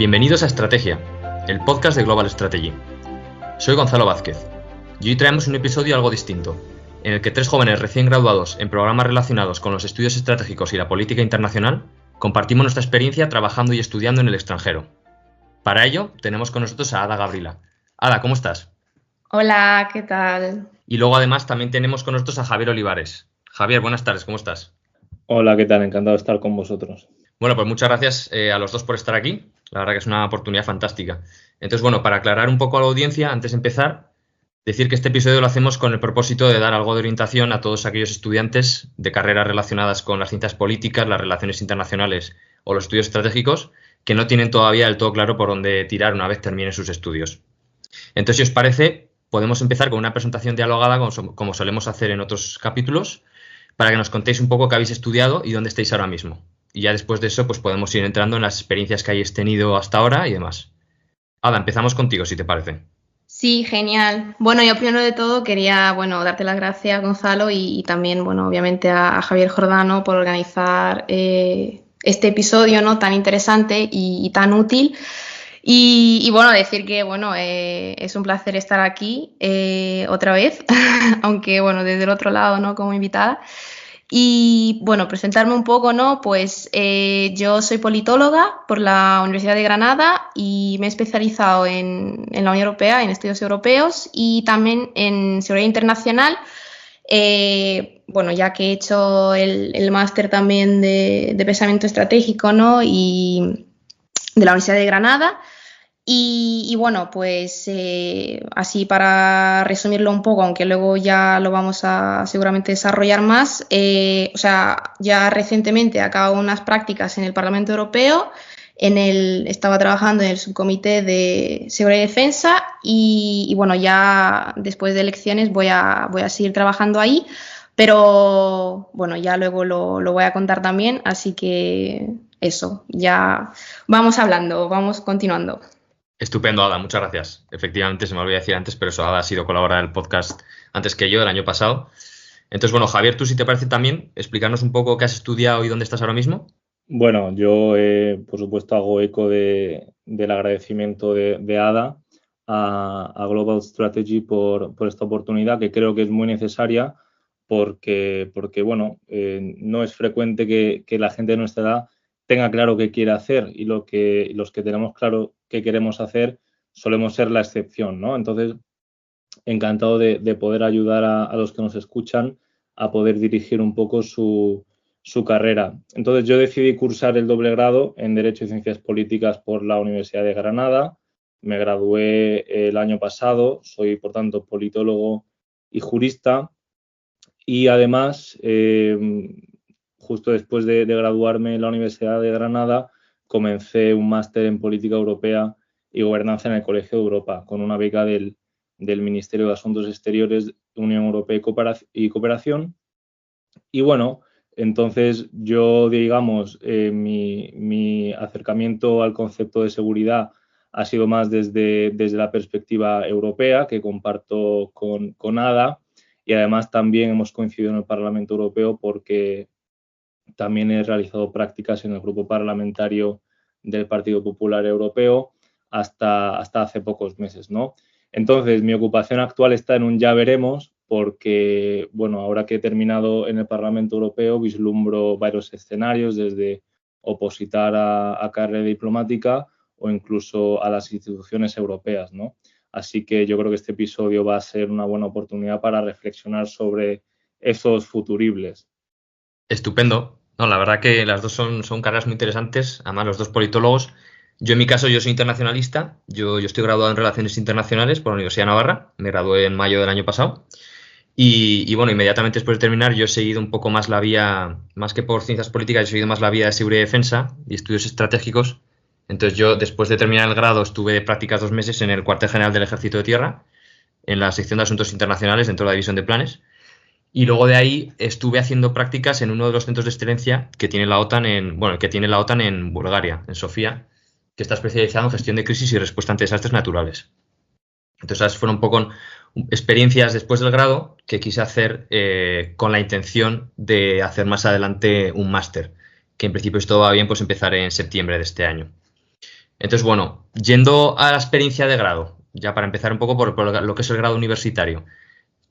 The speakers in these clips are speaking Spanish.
Bienvenidos a Estrategia, el podcast de Global Strategy. Soy Gonzalo Vázquez y hoy traemos un episodio algo distinto, en el que tres jóvenes recién graduados en programas relacionados con los estudios estratégicos y la política internacional compartimos nuestra experiencia trabajando y estudiando en el extranjero. Para ello, tenemos con nosotros a Ada Gabrila. Ada, ¿cómo estás? Hola, ¿qué tal? Y luego además también tenemos con nosotros a Javier Olivares. Javier, buenas tardes, ¿cómo estás? Hola, ¿qué tal? Encantado de estar con vosotros. Bueno, pues muchas gracias a los dos por estar aquí. La verdad que es una oportunidad fantástica. Entonces, bueno, para aclarar un poco a la audiencia, antes de empezar, decir que este episodio lo hacemos con el propósito de dar algo de orientación a todos aquellos estudiantes de carreras relacionadas con las ciencias políticas, las relaciones internacionales o los estudios estratégicos que no tienen todavía del todo claro por dónde tirar una vez terminen sus estudios. Entonces, si os parece, podemos empezar con una presentación dialogada como solemos hacer en otros capítulos para que nos contéis un poco qué habéis estudiado y dónde estáis ahora mismo. Y ya después de eso, pues podemos ir entrando en las experiencias que hayáis tenido hasta ahora y demás. Ada, empezamos contigo, si te parece. Sí, genial. Bueno, yo primero de todo quería, darte las gracias, Gonzalo, y también, obviamente a Javier Jordano por organizar este episodio, ¿no?, tan interesante y tan útil. Y decir que, es un placer estar aquí otra vez, aunque, desde el otro lado, ¿no?, como invitada. Y presentarme un poco, ¿no? Pues yo soy politóloga por la Universidad de Granada y me he especializado en la Unión Europea, en estudios europeos y también en seguridad internacional. Ya que he hecho el máster también de pensamiento estratégico, ¿no?, y de la Universidad de Granada. Así para resumirlo un poco, aunque luego ya lo vamos a seguramente desarrollar más, ya recientemente acabo unas prácticas en el Parlamento Europeo, estaba trabajando en el subcomité de seguridad y defensa y ya después de elecciones voy a seguir trabajando ahí, pero ya luego lo voy a contar también, así que eso, ya vamos hablando, vamos continuando. Estupendo, Ada, muchas gracias. Efectivamente, se me olvidó decir antes, pero eso, Ada ha sido colaboradora del podcast antes que yo, el año pasado. Entonces, Javier, tú, si te parece también, explicarnos un poco qué has estudiado y dónde estás ahora mismo. Bueno, yo, por supuesto, hago eco del agradecimiento de Ada a Global Strategy por esta oportunidad, que creo que es muy necesaria porque no es frecuente que la gente de nuestra edad tenga claro qué quiere hacer y los que tenemos claro qué queremos hacer solemos ser la excepción, ¿no? Entonces, encantado de poder ayudar a los que nos escuchan a poder dirigir un poco su carrera. Entonces, yo decidí cursar el doble grado en Derecho y Ciencias Políticas por la Universidad de Granada. Me gradué el año pasado, soy, por tanto, politólogo y jurista. Y además, justo después de graduarme en la Universidad de Granada, comencé un máster en Política Europea y Gobernanza en el Colegio de Europa, con una beca del Ministerio de Asuntos Exteriores, Unión Europea y Cooperación. Y entonces yo, digamos, mi acercamiento al concepto de seguridad ha sido más desde la perspectiva europea, que comparto con Ada, y además también hemos coincidido en el Parlamento Europeo porque también he realizado prácticas en el grupo parlamentario del Partido Popular Europeo hasta hace pocos meses, ¿no? Entonces, mi ocupación actual está en un ya veremos porque, ahora que he terminado en el Parlamento Europeo, vislumbro varios escenarios, desde opositar a carrera diplomática o incluso a las instituciones europeas, ¿no? Así que yo creo que este episodio va a ser una buena oportunidad para reflexionar sobre esos futuribles. Estupendo. No, la verdad que las dos son carreras muy interesantes, además los dos politólogos. Yo en mi caso, yo soy internacionalista, yo estoy graduado en Relaciones Internacionales por la Universidad de Navarra, me gradué en mayo del año pasado y inmediatamente después de terminar yo he seguido un poco más la vía, más que por ciencias políticas, he seguido más la vía de seguridad y defensa y estudios estratégicos. Entonces yo después de terminar el grado estuve de prácticas 2 meses en el cuartel general del Ejército de Tierra, en la sección de asuntos internacionales dentro de la división de planes. Y luego de ahí estuve haciendo prácticas en uno de los centros de excelencia que tiene la OTAN en Bulgaria, en Sofía, que está especializado en gestión de crisis y respuesta ante desastres naturales. Entonces, esas fueron un poco experiencias después del grado que quise hacer con la intención de hacer más adelante un máster, que en principio si todo va bien, pues empezaré en septiembre de este año. Entonces, bueno, yendo a la experiencia de grado, ya para empezar un poco por lo que es el grado universitario.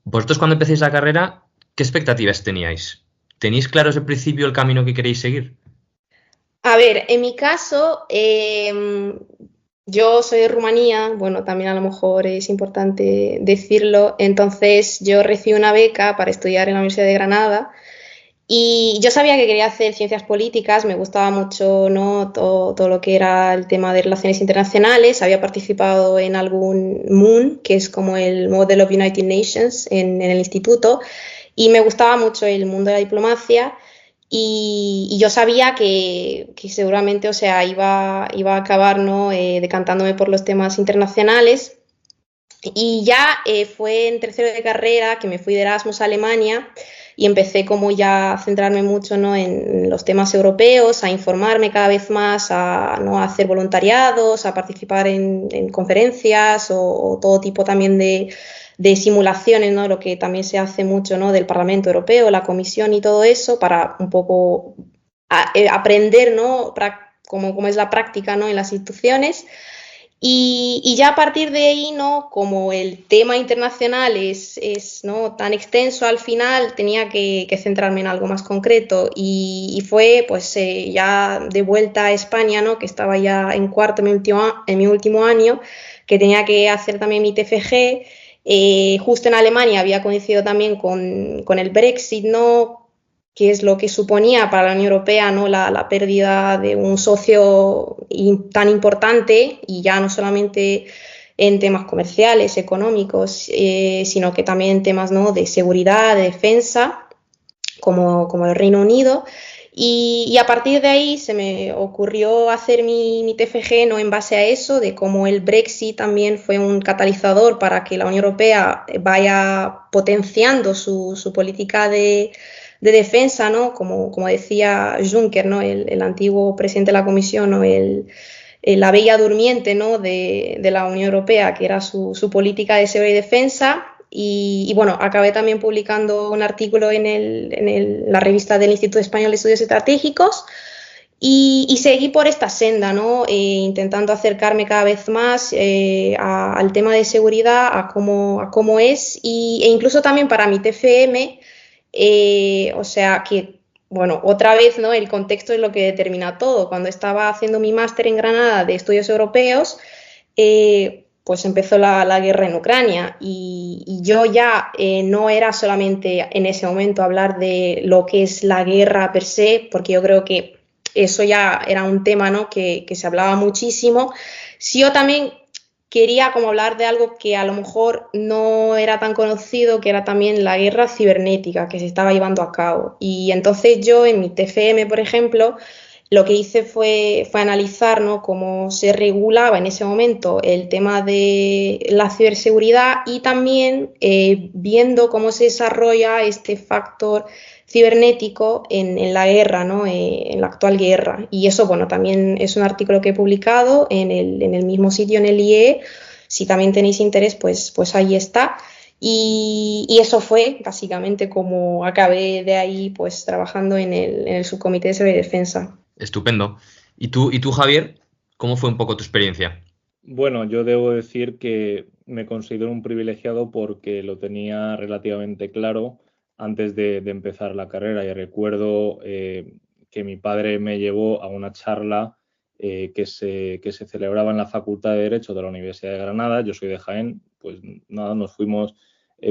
Vosotros cuando empecéis la carrera, ¿qué expectativas teníais? ¿Tenéis claro desde el principio el camino que queréis seguir? A ver, en mi caso, yo soy de Rumanía, bueno, también a lo mejor es importante decirlo, entonces yo recibí una beca para estudiar en la Universidad de Granada y yo sabía que quería hacer ciencias políticas, me gustaba mucho, ¿no? Todo lo que era el tema de relaciones internacionales, había participado en algún MUN, que es como el Model of United Nations en el instituto, y me gustaba mucho el mundo de la diplomacia. Y yo sabía que seguramente, o sea, iba a acabar, ¿no? Decantándome por los temas internacionales. Y ya fue en tercero de carrera que me fui de Erasmus a Alemania y empecé como ya a centrarme mucho, ¿no? en los temas europeos, a informarme cada vez más, ¿no? a hacer voluntariados, a participar en conferencias o todo tipo también de simulaciones, ¿no? Lo que también se hace mucho, ¿no? Del Parlamento Europeo, la Comisión y todo eso, para un poco aprender, ¿no? Cómo es la práctica, ¿no? en las instituciones. Y ya a partir de ahí, ¿no? Como el tema internacional es ¿no? tan extenso al final, tenía que centrarme en algo más concreto. Y fue pues ya de vuelta a España, ¿no? Que estaba ya en cuarto en mi último año, que tenía que hacer también mi TFG. Justo en Alemania había coincidido también con el Brexit, ¿no? Que es lo que suponía para la Unión Europea, ¿no? la pérdida de un socio tan importante, y ya no solamente en temas comerciales, económicos, sino que también en temas, ¿no? de seguridad, de defensa, como el Reino Unido. Y a partir de ahí se me ocurrió hacer mi TFG, ¿no? en base a eso, de cómo el Brexit también fue un catalizador para que la Unión Europea vaya potenciando su política de defensa, ¿no? Como decía Juncker, ¿no? el antiguo presidente de la Comisión, ¿no? La bella durmiente, ¿no? de la Unión Europea, que era su política de seguridad y defensa. Y bueno, acabé también publicando un artículo en la revista del Instituto Español de Estudios Estratégicos y seguí por esta senda, ¿no? Intentando acercarme cada vez más al tema de seguridad, a cómo es, e incluso también para mi TFM, o sea que, bueno, otra vez, ¿no? El contexto es lo que determina todo. Cuando estaba haciendo mi máster en Granada de estudios europeos, pues empezó la guerra en Ucrania y yo ya no era solamente en ese momento hablar de lo que es la guerra per se, porque yo creo que eso ya era un tema, ¿no? que se hablaba muchísimo. Sí, yo también quería como hablar de algo que a lo mejor no era tan conocido, que era también la guerra cibernética que se estaba llevando a cabo. Y entonces yo en mi TFM, por ejemplo, lo que hice fue analizar, ¿no? cómo se regulaba en ese momento el tema de la ciberseguridad y también viendo cómo se desarrolla este factor cibernético en la guerra, ¿no? En la actual guerra. Y eso, bueno, también es un artículo que he publicado en el mismo sitio, en el IE. Si también tenéis interés, pues ahí está. Y eso fue básicamente como acabé de ahí pues trabajando en el subcomité de seguridad y defensa. Estupendo. ¿Y tú, Javier, cómo fue un poco tu experiencia? Bueno, yo debo decir que me considero un privilegiado porque lo tenía relativamente claro antes de empezar la carrera y recuerdo que mi padre me llevó a una charla que se celebraba en la Facultad de Derecho de la Universidad de Granada. Yo soy de Jaén, pues nada, nos fuimos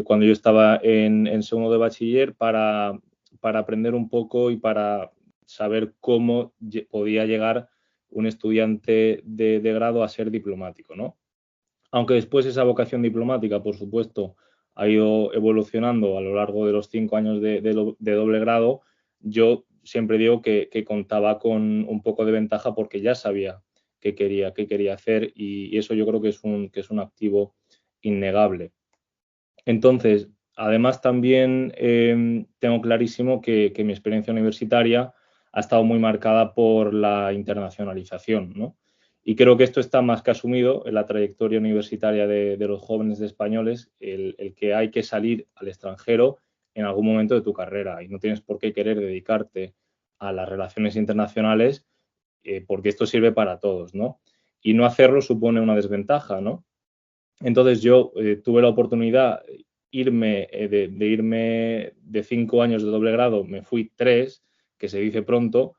cuando yo estaba en segundo de bachiller para aprender un poco y para saber cómo podía llegar un estudiante de grado a ser diplomático, ¿no? Aunque después esa vocación diplomática, por supuesto, ha ido evolucionando a lo largo de los 5 años de doble grado, yo siempre digo que contaba con un poco de ventaja porque ya sabía qué quería hacer y eso yo creo que es un activo innegable. Entonces, además también tengo clarísimo que mi experiencia universitaria ha estado muy marcada por la internacionalización, ¿no? Y creo que esto está más que asumido en la trayectoria universitaria de los jóvenes españoles, el que hay que salir al extranjero en algún momento de tu carrera y no tienes por qué querer dedicarte a las relaciones internacionales porque esto sirve para todos, ¿no? y no hacerlo supone una desventaja, ¿no? Entonces yo tuve la oportunidad de irme de 5 años de doble grado, me fui 3, que se dice pronto,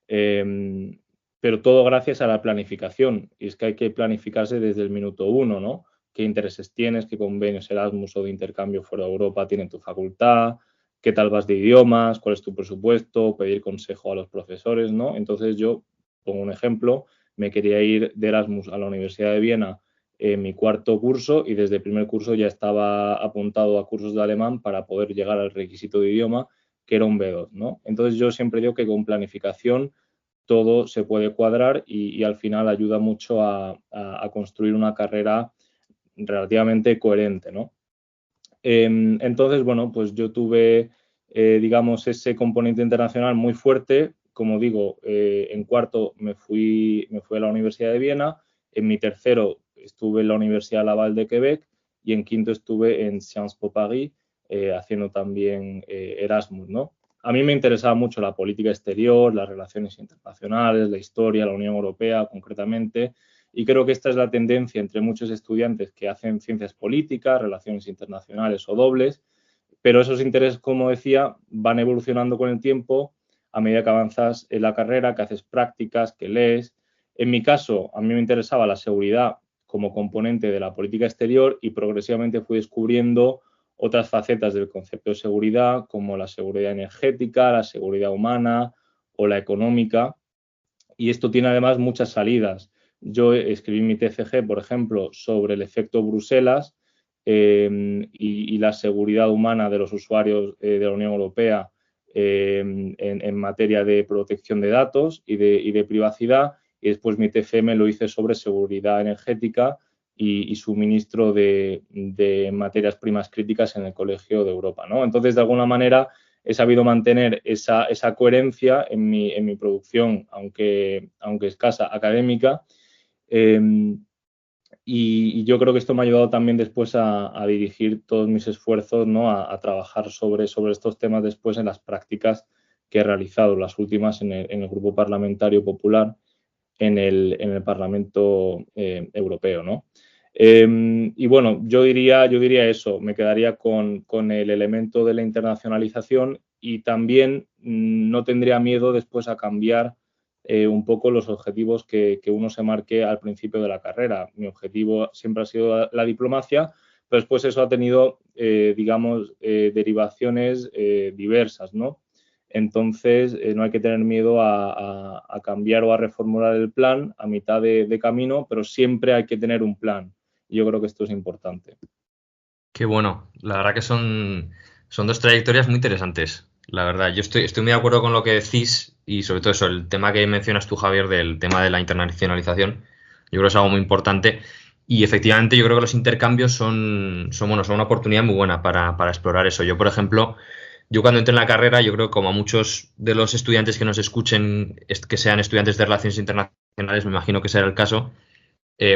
pero todo gracias a la planificación. Y es que hay que planificarse desde el minuto 1, ¿no? ¿Qué intereses tienes? ¿Qué convenios Erasmus o de intercambio fuera de Europa tiene tu facultad? ¿Qué tal vas de idiomas? ¿Cuál es tu presupuesto? Pedir consejo a los profesores, ¿no? Entonces yo, pongo un ejemplo, me quería ir de Erasmus a la Universidad de Viena en mi 4.º curso y desde el primer curso ya estaba apuntado a cursos de alemán para poder llegar al requisito de idioma, que era un B2, ¿no? Entonces yo siempre digo que con planificación todo se puede cuadrar y al final ayuda mucho a construir una carrera relativamente coherente, ¿no? Entonces, bueno, pues yo tuve, digamos, ese componente internacional muy fuerte. Como digo, en 4.º me fui a la Universidad de Viena, en mi 3.º estuve en la Universidad Laval de Quebec y en 5.º estuve en Sciences Po Paris haciendo también Erasmus, ¿no? A mí me interesaba mucho la política exterior, las relaciones internacionales, la historia, la Unión Europea concretamente, y creo que esta es la tendencia entre muchos estudiantes que hacen ciencias políticas, relaciones internacionales o dobles, pero esos intereses, como decía, van evolucionando con el tiempo a medida que avanzas en la carrera, que haces prácticas, que lees. En mi caso, a mí me interesaba la seguridad como componente de la política exterior y progresivamente fui descubriendo otras facetas del concepto de seguridad, como la seguridad energética, la seguridad humana o la económica. Y esto tiene además muchas salidas. Yo escribí mi TCG, por ejemplo, sobre el efecto Bruselas y la seguridad humana de los usuarios de la Unión Europea en materia de protección de datos y de privacidad. Y después mi TFM lo hice sobre seguridad energética y suministro de materias primas críticas en el Colegio de Europa, ¿no? Entonces, de alguna manera, he sabido mantener esa coherencia en mi producción, aunque escasa, académica. Y yo creo que esto me ha ayudado también después a dirigir todos mis esfuerzos, ¿no? a trabajar sobre estos temas después en las prácticas que he realizado, las últimas en el Grupo Parlamentario Popular en el Parlamento Europeo, ¿no? Y bueno, yo diría eso, me quedaría con el elemento de la internacionalización y también no tendría miedo después a cambiar un poco los objetivos que uno se marque al principio de la carrera. Mi objetivo siempre ha sido la diplomacia, pero después eso ha tenido, digamos, derivaciones diversas, ¿no? Entonces, no hay que tener miedo a cambiar o a reformular el plan a mitad de camino, pero siempre hay que tener un plan. Y yo creo que esto es importante. Qué bueno. La verdad que son 2 trayectorias muy interesantes. La verdad, yo estoy muy de acuerdo con lo que decís y sobre todo eso, el tema que mencionas tú, Javier, del tema de la internacionalización, yo creo que es algo muy importante y efectivamente yo creo que los intercambios son una oportunidad muy buena para explorar eso. Yo, por ejemplo, yo cuando entré en la carrera, yo creo que como a muchos de los estudiantes que nos escuchen, que sean estudiantes de Relaciones Internacionales, me imagino que será el caso,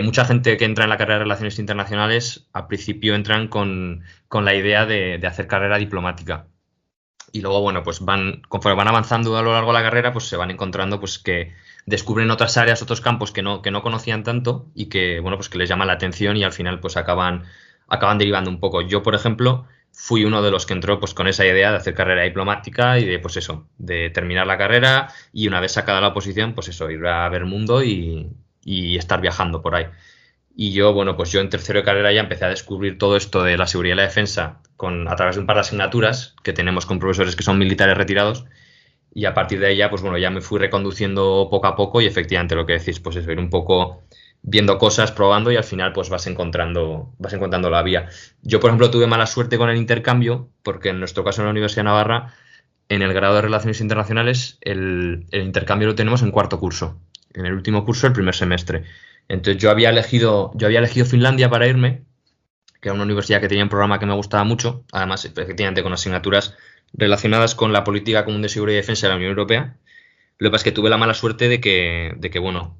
mucha gente que entra en la carrera de Relaciones Internacionales al principio entran con la idea de hacer carrera diplomática. Y luego, bueno, pues conforme van avanzando a lo largo de la carrera, pues se van encontrando pues que descubren otras áreas, otros campos que no conocían tanto y que, bueno, pues que les llama la atención y al final pues acaban derivando un poco. Yo, por ejemplo, fui uno de los que entró pues con esa idea de hacer carrera diplomática y de pues eso, de terminar la carrera y una vez sacada la oposición, pues eso, ir a ver mundo y estar viajando por ahí. Y yo, bueno, pues yo en 3.º de carrera ya empecé a descubrir todo esto de la seguridad y la defensa a través de un par de asignaturas que tenemos con profesores que son militares retirados y a partir de ahí ya, pues bueno, ya me fui reconduciendo poco a poco y efectivamente lo que decís, pues es ir un poco viendo cosas, probando y al final pues vas encontrando la vía. Yo, por ejemplo, tuve mala suerte con el intercambio porque en nuestro caso en la Universidad de Navarra, en el grado de Relaciones Internacionales, el intercambio lo tenemos en 4.º curso, en el último curso, el primer semestre. Entonces yo había elegido Finlandia para irme, que era una universidad que tenía un programa que me gustaba mucho, además efectivamente con asignaturas relacionadas con la política común de seguridad y defensa de la Unión Europea. Lo que pasa es que tuve la mala suerte de que bueno,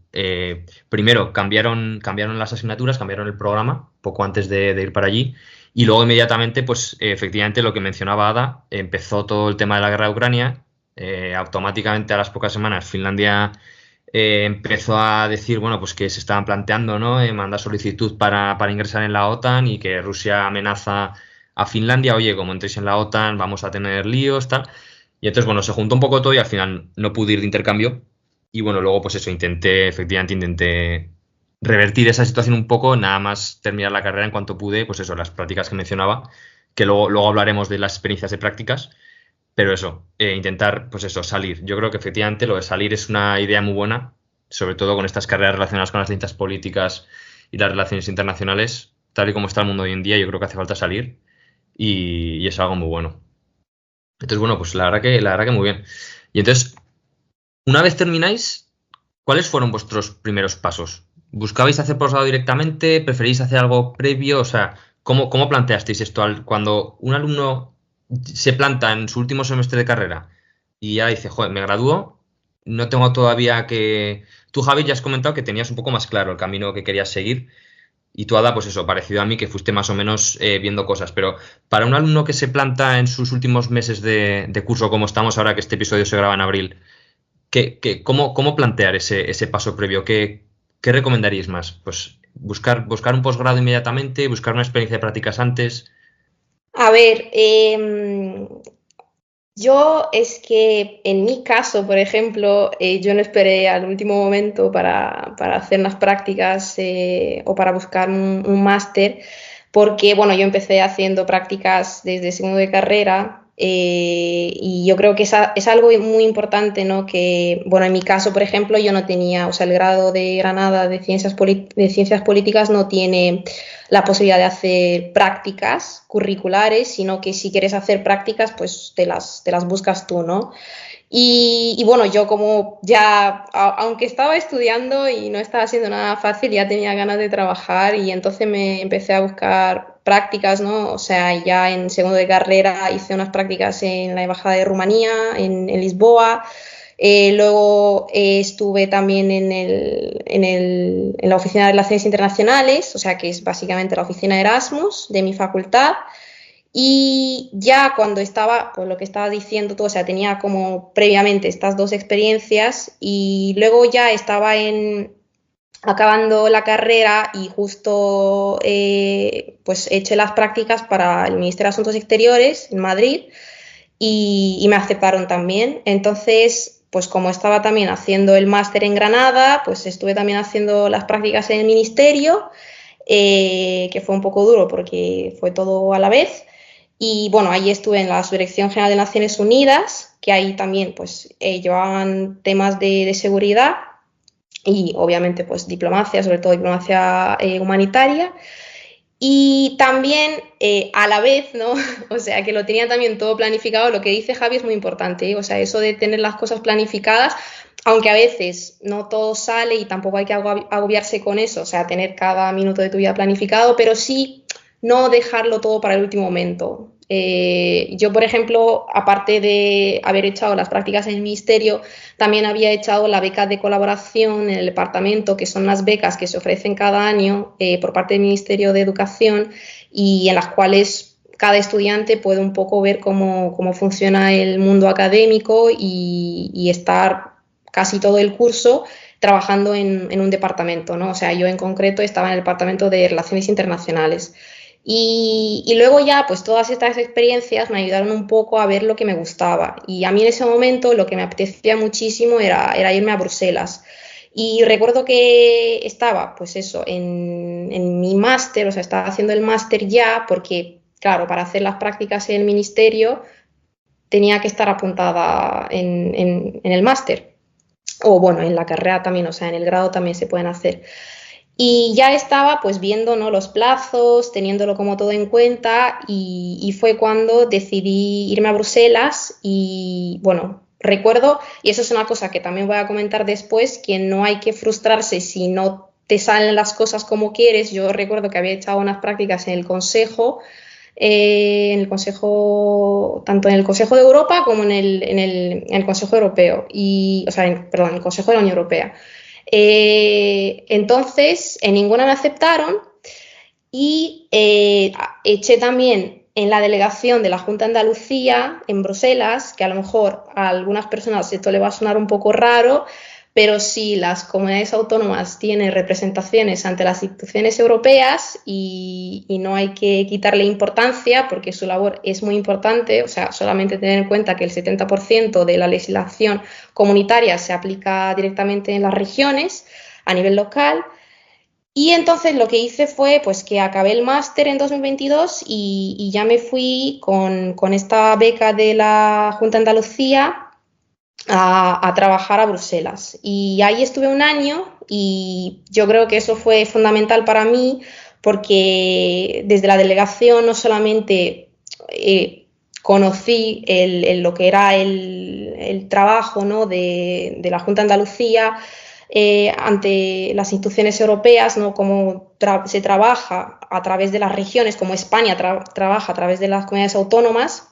primero cambiaron las asignaturas, cambiaron el programa poco antes de ir para allí y luego inmediatamente, pues efectivamente lo que mencionaba Ada, empezó todo el tema de la guerra de Ucrania, automáticamente a las pocas semanas Finlandia empezó a decir, bueno, pues que se estaban planteando, ¿no? Mandar solicitud para ingresar en la OTAN y que Rusia amenaza a Finlandia, oye, como entréis en la OTAN vamos a tener líos, tal. Y entonces, bueno, se juntó un poco todo y al final no pude ir de intercambio. Y bueno, luego pues eso, efectivamente intenté revertir esa situación un poco, nada más terminar la carrera en cuanto pude, pues eso, las prácticas que mencionaba, que luego hablaremos de las experiencias de prácticas, pero eso, intentar, pues eso, salir. Yo creo que efectivamente lo de salir es una idea muy buena, sobre todo con estas carreras relacionadas con las ciencias políticas y las relaciones internacionales, tal y como está el mundo hoy en día, yo creo que hace falta salir y es algo muy bueno. Entonces, bueno, pues la verdad que muy bien. Y entonces, una vez termináis, ¿cuáles fueron vuestros primeros pasos? ¿Buscabais hacer posgrado directamente? ¿Preferís hacer algo previo? O sea, ¿cómo planteasteis esto cuando un alumno se planta en su último semestre de carrera y ya dice, joder, me gradúo, no tengo todavía que... Tú, Javi, ya has comentado que tenías un poco más claro el camino que querías seguir y tú, Ada, pues eso, parecido a mí, que fuiste más o menos viendo cosas, pero para un alumno que se planta en sus últimos meses de curso, como estamos ahora, que este episodio se graba en abril, ¿cómo plantear ese paso previo? ¿Qué recomendaríais más? Pues buscar un posgrado inmediatamente, buscar una experiencia de prácticas antes. A ver, yo es que en mi caso, por ejemplo, yo no esperé al último momento para hacer unas prácticas o para buscar un máster, porque bueno, yo empecé haciendo prácticas desde segundo de carrera y yo creo que es algo muy importante, ¿no? Que, bueno, en mi caso, por ejemplo, yo no tenía, o sea, el grado de Granada de ciencias políticas no tiene la posibilidad de hacer prácticas curriculares, sino que si quieres hacer prácticas, pues te las buscas tú, ¿no? Y bueno, yo como ya, aunque estaba estudiando y no estaba haciendo nada fácil, ya tenía ganas de trabajar y entonces me empecé a buscar prácticas, ¿no? O sea, ya en segundo de carrera hice unas prácticas en la Embajada de Rumanía, en Lisboa. Luego estuve también en la Oficina de Relaciones Internacionales, o sea, que es básicamente la oficina Erasmus de mi facultad. Y ya cuando estaba, pues lo que estaba diciendo tú, o sea, tenía como previamente estas dos experiencias y luego ya estaba acabando la carrera y justo pues eché las prácticas para el Ministerio de Asuntos Exteriores en Madrid y me aceptaron también. Entonces, pues como estaba también haciendo el máster en Granada, pues estuve también haciendo las prácticas en el ministerio, que fue un poco duro porque fue todo a la vez. Y bueno, ahí estuve en la Subdirección General de Naciones Unidas, que ahí también pues llevaban temas de seguridad y obviamente pues diplomacia, sobre todo diplomacia humanitaria. Y también a la vez, ¿no? O sea, que lo tenía también todo planificado. Lo que dice Javi es muy importante, ¿eh? O sea, eso de tener las cosas planificadas, aunque a veces no todo sale y tampoco hay que agobiarse con eso, o sea, tener cada minuto de tu vida planificado, pero sí no dejarlo todo para el último momento. Yo, por ejemplo, aparte de haber echado las prácticas en el ministerio, también había echado la beca de colaboración en el departamento, que son las becas que se ofrecen cada año por parte del Ministerio de Educación y en las cuales cada estudiante puede un poco ver cómo funciona el mundo académico y estar casi todo el curso trabajando en un departamento, ¿no? O sea, yo en concreto estaba en el departamento de Relaciones Internacionales. Y luego ya, pues todas estas experiencias me ayudaron un poco a ver lo que me gustaba. Y a mí en ese momento lo que me apetecía muchísimo era irme a Bruselas. Y recuerdo que estaba, pues eso, en mi máster, o sea, estaba haciendo el máster ya, porque, claro, para hacer las prácticas en el ministerio tenía que estar apuntada en el máster. O bueno, en la carrera también, o sea, en el grado también se pueden hacer. Y ya estaba pues viendo, ¿no?, los plazos, teniéndolo como todo en cuenta y fue cuando decidí irme a Bruselas y bueno, recuerdo, y eso es una cosa que también voy a comentar después, que no hay que frustrarse si no te salen las cosas como quieres. Yo recuerdo que había echado unas prácticas en el Consejo, tanto en el Consejo de Europa como en el Consejo Europeo, o sea, perdón, en el Consejo de la Unión Europea. Entonces, en ninguna me aceptaron y eché también en la delegación de la Junta de Andalucía en Bruselas, que a lo mejor a algunas personas esto le va a sonar un poco raro, pero si las comunidades autónomas tienen representaciones ante las instituciones europeas y no hay que quitarle importancia porque su labor es muy importante, o sea, solamente tener en cuenta que el 70% de la legislación comunitaria se aplica directamente en las regiones a nivel local. Y entonces lo que hice fue pues que acabé el máster en 2022 y ya me fui con esta beca de la Junta de Andalucía a trabajar a Bruselas. Y ahí estuve un año y yo creo que eso fue fundamental para mí porque desde la delegación no solamente conocí lo que era el trabajo, ¿no?, de la Junta de Andalucía ante las instituciones europeas, ¿no?, cómo se trabaja a través de las regiones, como España trabaja a través de las comunidades autónomas,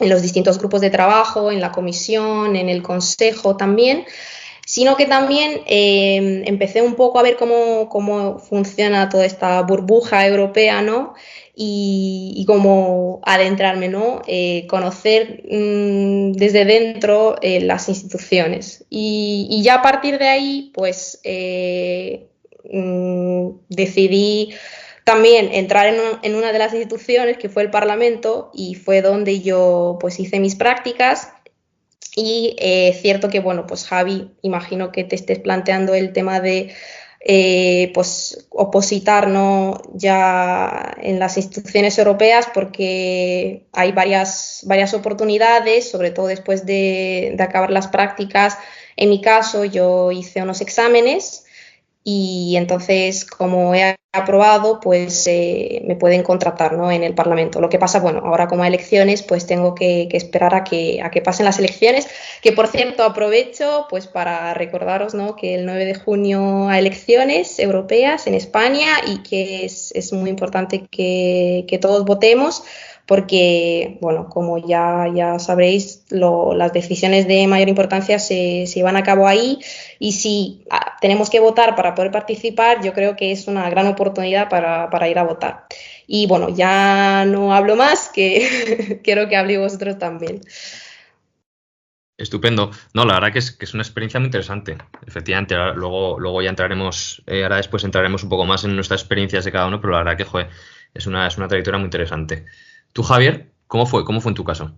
en los distintos grupos de trabajo, en la comisión, en el consejo también, sino que también empecé un poco a ver cómo funciona toda esta burbuja europea, ¿no? Y cómo adentrarme, ¿no? Conocer desde dentro las instituciones. Y ya a partir de ahí, pues decidí también entrar en una de las instituciones que fue el Parlamento y fue donde yo pues hice mis prácticas. Y cierto que, bueno, pues Javi, imagino que te estés planteando el tema de pues opositar, ¿no?, ya en las instituciones europeas porque hay varias oportunidades, sobre todo después de acabar las prácticas. En mi caso, yo hice unos exámenes y entonces, como he aprobado, pues me pueden contratar, ¿no?, en el Parlamento. Lo que pasa, bueno, ahora como hay elecciones, pues tengo que esperar a que pasen las elecciones, que por cierto aprovecho pues para recordaros, ¿no?, que el 9 de junio hay elecciones europeas en España y que es muy importante que todos votemos porque, bueno, como ya sabréis, las decisiones de mayor importancia se llevan a cabo ahí y si tenemos que votar para poder participar, yo creo que es una gran oportunidad para ir a votar. Y bueno, ya no hablo más, que quiero que habléis vosotros también. Estupendo. No, la verdad que es una experiencia muy interesante. Efectivamente, luego ya entraremos, ahora después entraremos un poco más en nuestras experiencias de cada uno, pero la verdad que, joder, es una trayectoria muy interesante. Tú, Javier, ¿cómo fue en tu caso?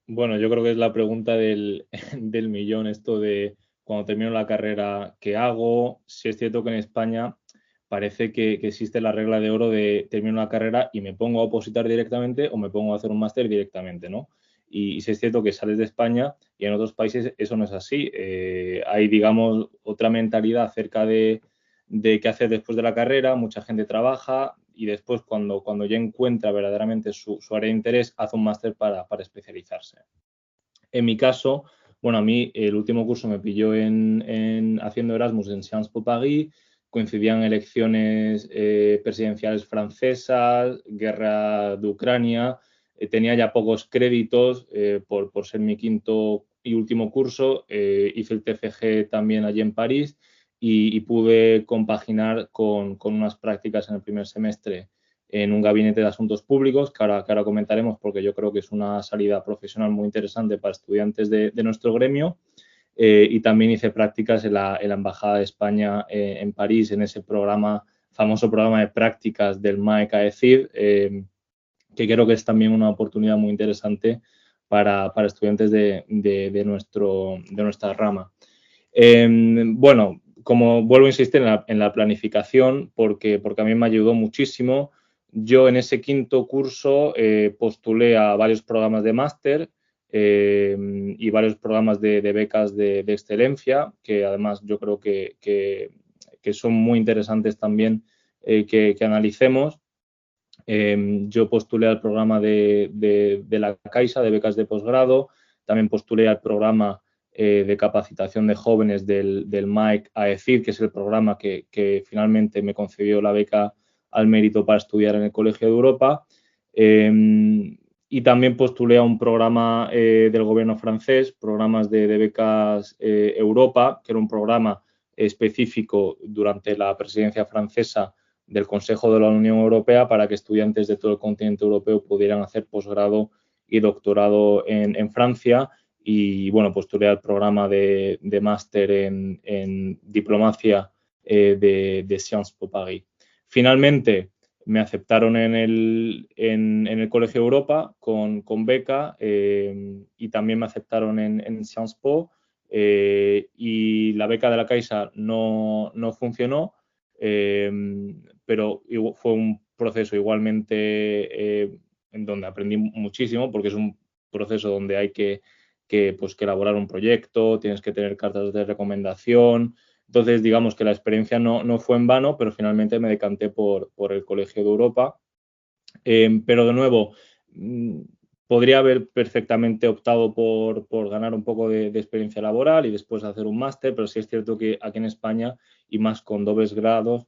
Bueno, yo creo que es la pregunta del millón, esto de cuando termino la carrera, ¿qué hago? Si es cierto que en España parece que existe la regla de oro de termino la carrera y me pongo a opositar directamente o me pongo a hacer un máster directamente, ¿no? Y si es cierto que sales de España y en otros países eso no es así. Hay, digamos, otra mentalidad acerca de qué hacer después de la carrera. Mucha gente trabaja y después cuando ya encuentra verdaderamente su área de interés, hace un máster para especializarse. En mi caso, bueno, a mí el último curso me pilló haciendo Erasmus en Sciences Po Paris, coincidían elecciones presidenciales francesas, guerra de Ucrania, tenía ya pocos créditos por ser mi quinto y último curso, hice el TFG también allí en París y pude compaginar con unas prácticas en el primer semestre en un gabinete de asuntos públicos, que ahora comentaremos porque yo creo que es una salida profesional muy interesante para estudiantes de nuestro gremio. Y también hice prácticas en la Embajada de España en París, en ese famoso programa de prácticas del MAEC AECID, que creo que es también una oportunidad muy interesante para estudiantes de nuestra rama. Bueno, como vuelvo a insistir en la planificación, porque a mí me ayudó muchísimo. Yo en ese quinto curso postulé a varios programas de máster y varios programas de becas de excelencia, que además yo creo que son muy interesantes también que analicemos. Yo postulé al programa de la Caixa de becas de posgrado, también postulé al programa de capacitación de jóvenes del MAEC AECID, que es el programa que finalmente me concedió la beca al mérito para estudiar en el Colegio de Europa. Y también postulé a un programa del gobierno francés, programas de becas Europa, que era un programa específico durante la presidencia francesa del Consejo de la Unión Europea para que estudiantes de todo el continente europeo pudieran hacer posgrado y doctorado en Francia. y bueno, postulé al programa de máster en diplomacia de Sciences Po Paris. Finalmente me aceptaron en el Colegio Europa con beca y también me aceptaron en Sciences Po y la beca de la Caixa no funcionó, pero fue un proceso igualmente en donde aprendí muchísimo, porque es un proceso donde hay que elaborar un proyecto, tienes que tener cartas de recomendación. Entonces, digamos que la experiencia no fue en vano, pero finalmente me decanté por el Colegio de Europa. Pero de nuevo, podría haber perfectamente optado por ganar un poco de experiencia laboral y después hacer un máster, pero sí es cierto que aquí en España, y más con dobles grados,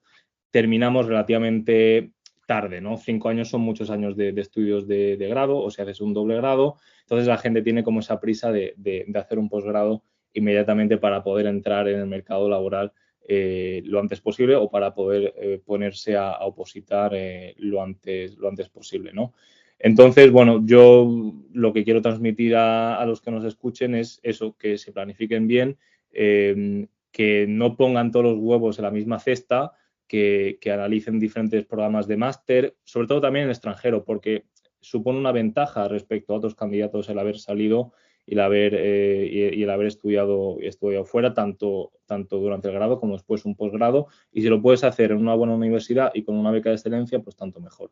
terminamos relativamente tarde, ¿no? 5 años son muchos años de estudios de grado, o si haces un doble grado, entonces la gente tiene como esa prisa de hacer un posgrado inmediatamente para poder entrar en el mercado laboral lo antes posible o para poder ponerse a opositar lo antes posible, ¿no? Entonces, bueno, yo lo que quiero transmitir a los que nos escuchen es eso, que se planifiquen bien, que no pongan todos los huevos en la misma cesta, que analicen diferentes programas de máster, sobre todo también en el extranjero, porque supone una ventaja respecto a otros candidatos el haber salido y el haber estudiado fuera, tanto durante el grado como después un posgrado. Y si lo puedes hacer en una buena universidad y con una beca de excelencia, pues tanto mejor.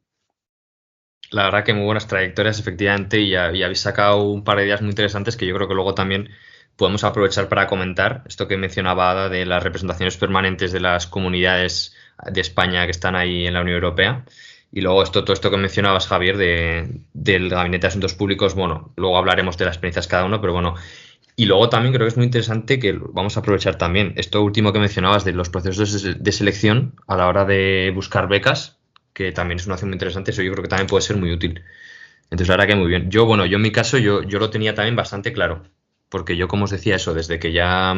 La verdad que muy buenas trayectorias, efectivamente, y habéis sacado un par de ideas muy interesantes que yo creo que luego también podemos aprovechar para comentar. Esto que mencionaba Ada de las representaciones permanentes de las comunidades de España que están ahí en la Unión Europea. Y luego todo esto que mencionabas, Javier, del Gabinete de Asuntos Públicos, bueno, luego hablaremos de las experiencias cada uno, pero bueno. Y luego también creo que es muy interesante que vamos a aprovechar también esto último que mencionabas de los procesos de selección a la hora de buscar becas, que también es una acción muy interesante, eso yo creo que también puede ser muy útil. Entonces, la verdad que muy bien. Yo en mi caso, yo lo tenía también bastante claro, porque yo, como os decía eso, desde que ya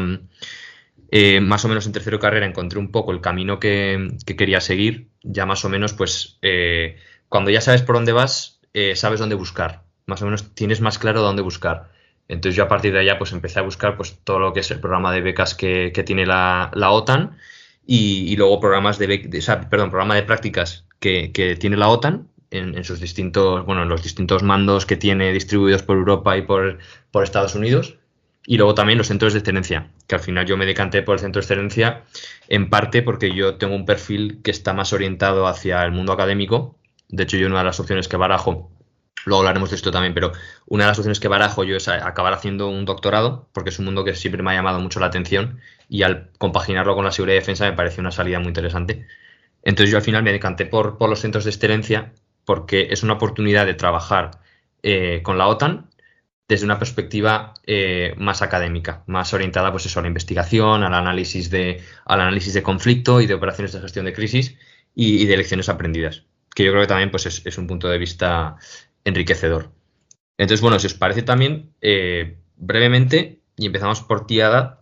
más o menos en tercero de carrera encontré un poco el camino que quería seguir, ya más o menos, pues, cuando ya sabes por dónde vas, sabes dónde buscar. Más o menos tienes más claro dónde buscar. Entonces yo a partir de allá pues empecé a buscar pues todo lo que es el programa de becas que tiene la OTAN y luego programas programa de prácticas que tiene la OTAN en sus distintos, bueno, en los distintos mandos que tiene distribuidos por Europa y por Estados Unidos. Y luego también los centros de excelencia, que al final yo me decanté por el centro de excelencia en parte porque yo tengo un perfil que está más orientado hacia el mundo académico. De hecho, yo una de las opciones que barajo, luego hablaremos de esto también, pero una de las opciones que barajo yo es acabar haciendo un doctorado, porque es un mundo que siempre me ha llamado mucho la atención y al compaginarlo con la seguridad y defensa me pareció una salida muy interesante. Entonces yo al final me decanté por los centros de excelencia porque es una oportunidad de trabajar con la OTAN desde una perspectiva más académica, más orientada pues eso, a la investigación, al análisis de conflicto y de operaciones de gestión de crisis y de lecciones aprendidas, que yo creo que también pues es un punto de vista enriquecedor. Entonces, bueno, si os parece también, brevemente, y empezamos por ti, Ada,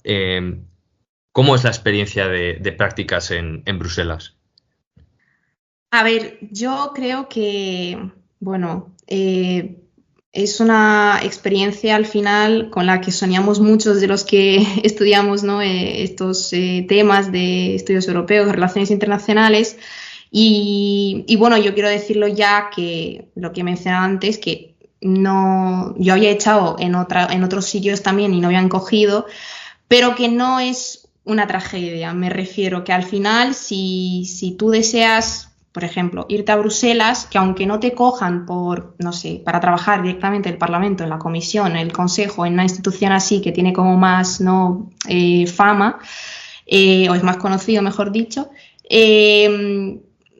¿cómo es la experiencia de prácticas en Bruselas? A ver, yo creo que, bueno, es una experiencia al final con la que soñamos muchos de los que estudiamos, ¿no? Estos temas de estudios europeos, relaciones internacionales. Y bueno, yo quiero decirlo ya que lo que mencionaba antes, que no, yo había echado en otros sitios también y no habían cogido, pero que no es una tragedia. Me refiero que al final, si tú deseas, por ejemplo, irte a Bruselas, que aunque no te cojan por, no sé, para trabajar directamente en el Parlamento, en la Comisión, en el Consejo, en una institución así que tiene como más, ¿no? Fama, o es más conocido, mejor dicho,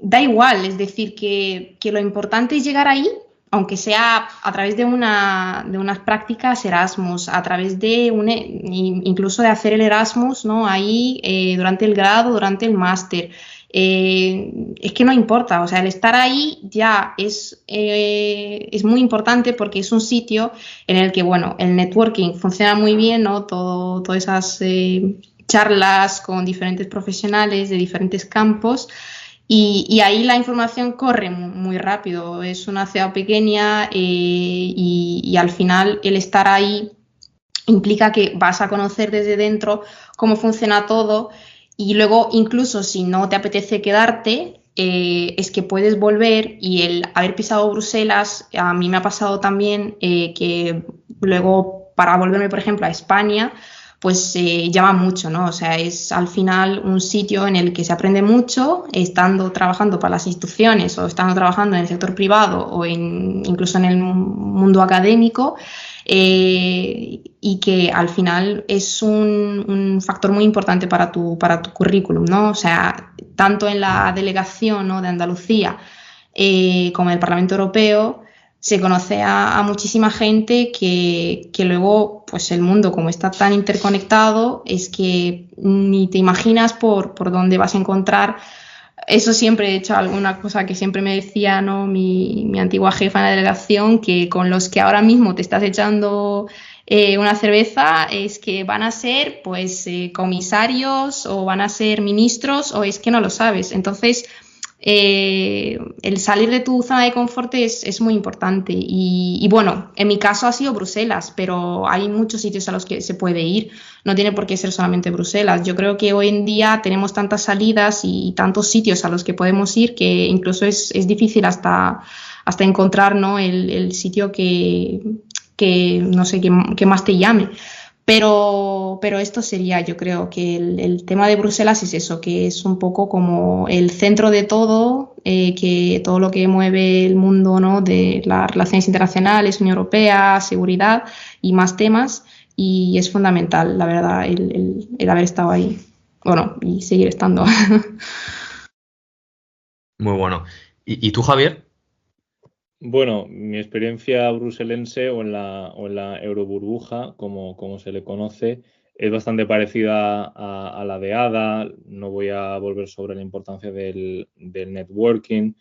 da igual, es decir, que lo importante es llegar ahí, aunque sea a través de unas prácticas Erasmus, a través de incluso de hacer el Erasmus, ¿no? Ahí durante el grado, durante el máster. Es que no importa, o sea, el estar ahí ya es muy importante porque es un sitio en el que, bueno, el networking funciona muy bien, ¿no? Todas esas charlas con diferentes profesionales de diferentes campos. Y ahí la información corre muy rápido, es una ciudad pequeña y al final el estar ahí implica que vas a conocer desde dentro cómo funciona todo y luego incluso si no te apetece quedarte, es que puedes volver y el haber pisado Bruselas, a mí me ha pasado también que luego para volverme, por ejemplo, a España, pues llama mucho, ¿no? O sea, es al final un sitio en el que se aprende mucho, estando trabajando para las instituciones o estando trabajando en el sector privado o incluso en el mundo académico, y que al final es un factor muy importante para tu currículum, ¿no? O sea, tanto en la delegación, ¿no?, de Andalucía como en el Parlamento Europeo, se conoce a muchísima gente que luego, pues el mundo como está tan interconectado, es que ni te imaginas por dónde vas a encontrar. Eso siempre he hecho alguna cosa que siempre me decía, ¿no?, mi antigua jefa en la delegación, que con los que ahora mismo te estás echando una cerveza es que van a ser pues comisarios o van a ser ministros o es que no lo sabes. Entonces, el salir de tu zona de confort es muy importante y bueno, en mi caso ha sido Bruselas, pero hay muchos sitios a los que se puede ir, no tiene por qué ser solamente Bruselas. Yo creo que hoy en día tenemos tantas salidas y tantos sitios a los que podemos ir que incluso es difícil hasta encontrar, ¿no?, el sitio que no sé, que más te llame. Pero esto sería, yo creo que el tema de Bruselas es eso, que es un poco como el centro de todo, que todo lo que mueve el mundo, ¿no?, de las relaciones internacionales, Unión Europea, seguridad y más temas, y es fundamental, la verdad, el haber estado ahí, bueno, y seguir estando. Muy bueno. ¿Y tú, Javier? Bueno, mi experiencia bruselense o en la Euroburbuja, como se le conoce, es bastante parecida a la de Ada. No voy a volver sobre la importancia del networking.